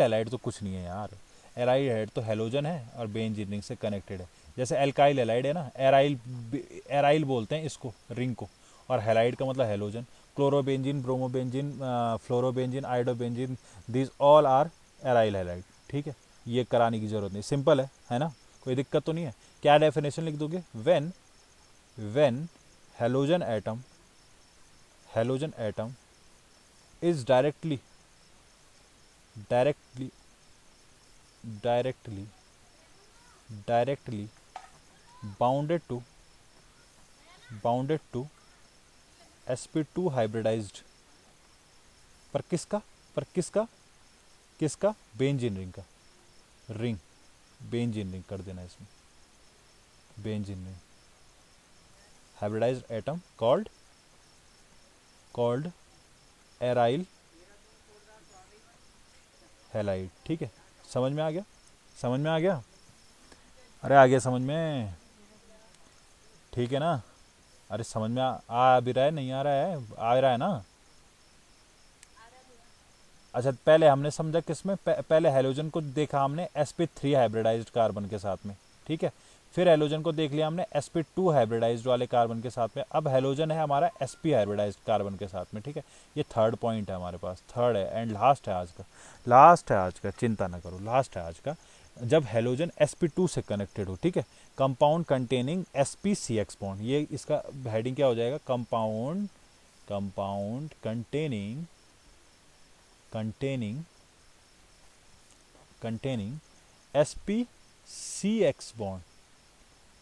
हैलाइड तो कुछ नहीं है यार, एराइल हैलाइड तो हेलोजन है और बेंजीन रिंग से कनेक्टेड है। जैसे एल्काइल हैलाइड है ना, एराइल बोलते हैं इसको, रिंग को, और हैलाइड का मतलब halogen. Chlorobenzene, bromobenzene, fluorobenzene, iodobenzene, this all are aryl halide. ठीक है, ये कराने की जरूरत नहीं, सिंपल है ना, कोई दिक्कत तो नहीं है। क्या डेफिनेशन लिख दोगे, when halogen atom is directly bounded to sp2 hybridized, पर किसका बेंजीन रिंग का। रिंग, बेंजीन रिंग कर देना इसमें, benzene ring, hybridized atom called aryl halide. ठीक है, समझ में आ गया, समझ में आ गया, अरे आ गया समझ में, ठीक है ना, अरे समझ में आ भी रहा है, नहीं आ रहा है, आ रहा है ना। अच्छा पहले हमने समझा किसमें, पहले हेलोजन को देखा हमने sp3 हाइब्रिडाइज्ड कार्बन के साथ में, ठीक है, फिर हेलोजन को देख लिया हमने sp2 हाइब्रिडाइज्ड वाले कार्बन के साथ में, अब हेलोजन है हमारा sp हाइब्रिडाइज्ड कार्बन के साथ में। ठीक है, ये थर्ड पॉइंट है हमारे पास, थर्ड है एंड लास्ट है आज का, लास्ट है आज का, चिंता ना करो, लास्ट है आज का। जब हेलोजन sp2 से कनेक्टेड हो, ठीक है, कंपाउंड कंटेनिंग sp-CX बॉन्ड, ये इसका हेडिंग क्या हो जाएगा, compound, compound containing containing containing sp-CX bond,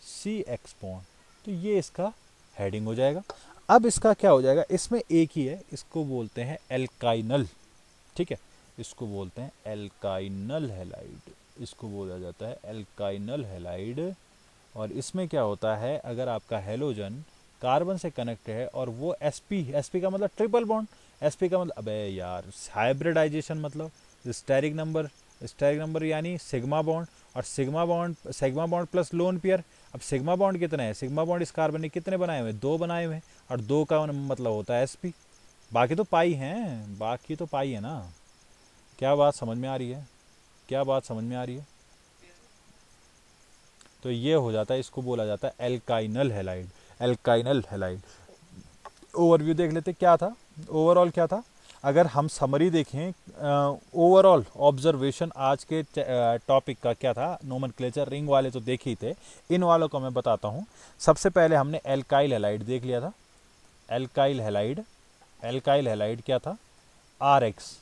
CX bond, तो ये इसका हेडिंग हो जाएगा। अब इसका क्या हो जाएगा, इसमें एक ही है, इसको बोलते हैं एल्काइनल, ठीक है, इसको बोलते हैं एल्काइनल हैलाइड, इसको बोला जाता है एल्काइनल हैलाइड। और इसमें क्या होता है, अगर आपका हेलोजन कार्बन से कनेक्ट है और वो sp का मतलब ट्रिपल बॉन्ड, sp का मतलब, अबे यार हाइब्रिडाइजेशन मतलब स्टेरिक नंबर यानी सिग्मा बॉन्ड, और sigma bond plus lone pair. अब सिग्मा बॉन्ड कितने हैं, सिग्मा बॉन्ड इस कार्बन ने कितने बनाए हुए हैं, 2 बनाए हुए हैं, और 2 का मतलब होता है sp, बाकी तो पाई हैं, बाकी तो पाई है ना। क्या बात समझ में आ रही है, क्या बात समझ में आ रही है। तो ये हो जाता है, इसको बोला जाता है एल्काइनल हैलाइड, एल्काइनल हैलाइड। ओवरव्यू देख लेते क्या था, ओवरऑल क्या था, अगर हम समरी देखें, ओवरऑल ऑब्जर्वेशन आज के टॉपिक का क्या था, नोमेनक्लेचर रिंग वाले तो देखे ही थे, इन वालों को मैं बताता हूँ। सबसे पहले हमने एल्काइल हैलाइड देख लिया था, एल्काइल हैलाइड, एल्काइल हैलाइड क्या था, RX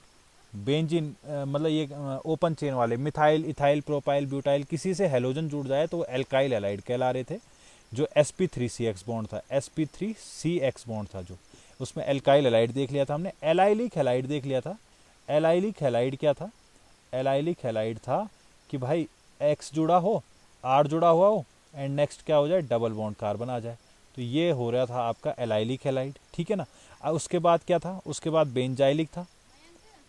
बेंजीन, मतलब ये ओपन चेन वाले मिथाइल इथाइल प्रोपाइल ब्यूटाइल, किसी से हेलोजन जुड़ जाए तो वो एल्काइल हैलाइड कहला रहे थे। जो sp3-CX बॉन्ड था, sp3-CX बॉन्ड था जो, उसमें एल्काइल हैलाइड देख लिया था हमने। एलाइलिक हैलाइड देख लिया था, एलाइलिक हैलाइड क्या था, एलाइलिक हैलाइड था कि भाई X जुड़ा हो, R जुड़ा हुआ हो, एंड नेक्स्ट क्या हो जाए, डबल बॉन्ड कार्बन आ जाए, तो ये हो रहा था आपका एलाइलिक हैलाइड, ठीक है ना। उसके बाद क्या था, उसके बाद बेंजाइलिक था,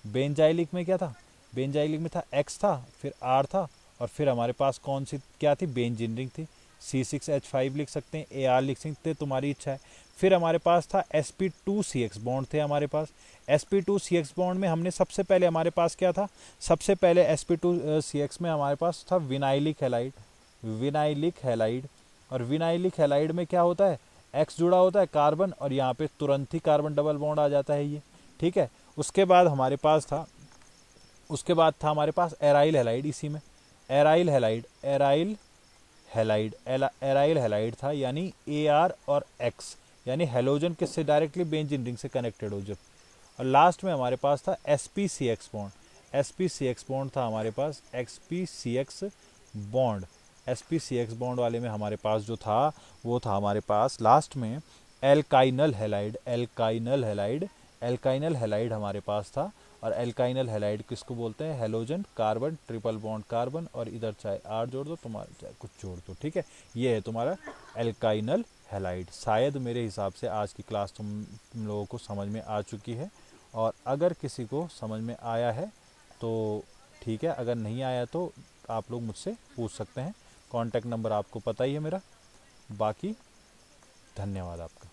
बेंजाइलिक में क्या था, बेंजाइलिक में था X था, फिर R था, और फिर हमारे पास कौन सी क्या थी, बेंजीन रिंग थी, C6H5 लिख सकते हैं, AR लिख सकते हैं, तुम्हारी इच्छा है। फिर हमारे पास था sp2-CX बॉन्ड थे हमारे पास, sp2-CX बॉन्ड में हमने सबसे पहले हमारे पास क्या था, सबसे पहले sp2-CX में हमारे पास था विनाइलिक हैलाइड, विनाइलिक हैलाइड। और विनाइलिक हैलाइड में क्या होता है, X जुड़ा होता है कार्बन, और यहाँ पे तुरंत ही कार्बन डबल बॉन्ड आ जाता है ये, ठीक है। उसके बाद हमारे पास था, उसके बाद था हमारे पास एराइल हैलाइड, इसी में aryl halide, aryl halide, aryl halide था, यानी AR और X, यानी हेलोजन किससे डायरेक्टली, बेंजीन रिंग से कनेक्टेड हो जब। और लास्ट में हमारे पास था sp-CX बॉन्ड, sp-CX बॉन्ड था हमारे पास, sp-CX बॉन्ड, sp-CX बॉन्ड वाले में हमारे पास जो था वो था हमारे पास लास्ट में एल्काइनल हैलाइड, एल्काइनल हैलाइड, एल्काइनल हैलाइड हमारे पास था। और एल्काइनल हैलाइड किसको बोलते हैं, halogen carbon triple bond carbon, और इधर चाहे R जोड़ दो, तुम्हारा चाहे कुछ जोड़ दो, ठीक है। ये है तुम्हारा एल्काइनल हैलाइड। शायद मेरे हिसाब से आज की क्लास तुम लोगों को समझ में आ चुकी है, और अगर किसी को समझ में आया है तो ठीक है, अगर नहीं आया तो आप लोग मुझसे पूछ सकते हैं, कॉन्टैक्ट नंबर आपको पता ही है मेरा। बाकी धन्यवाद आपका।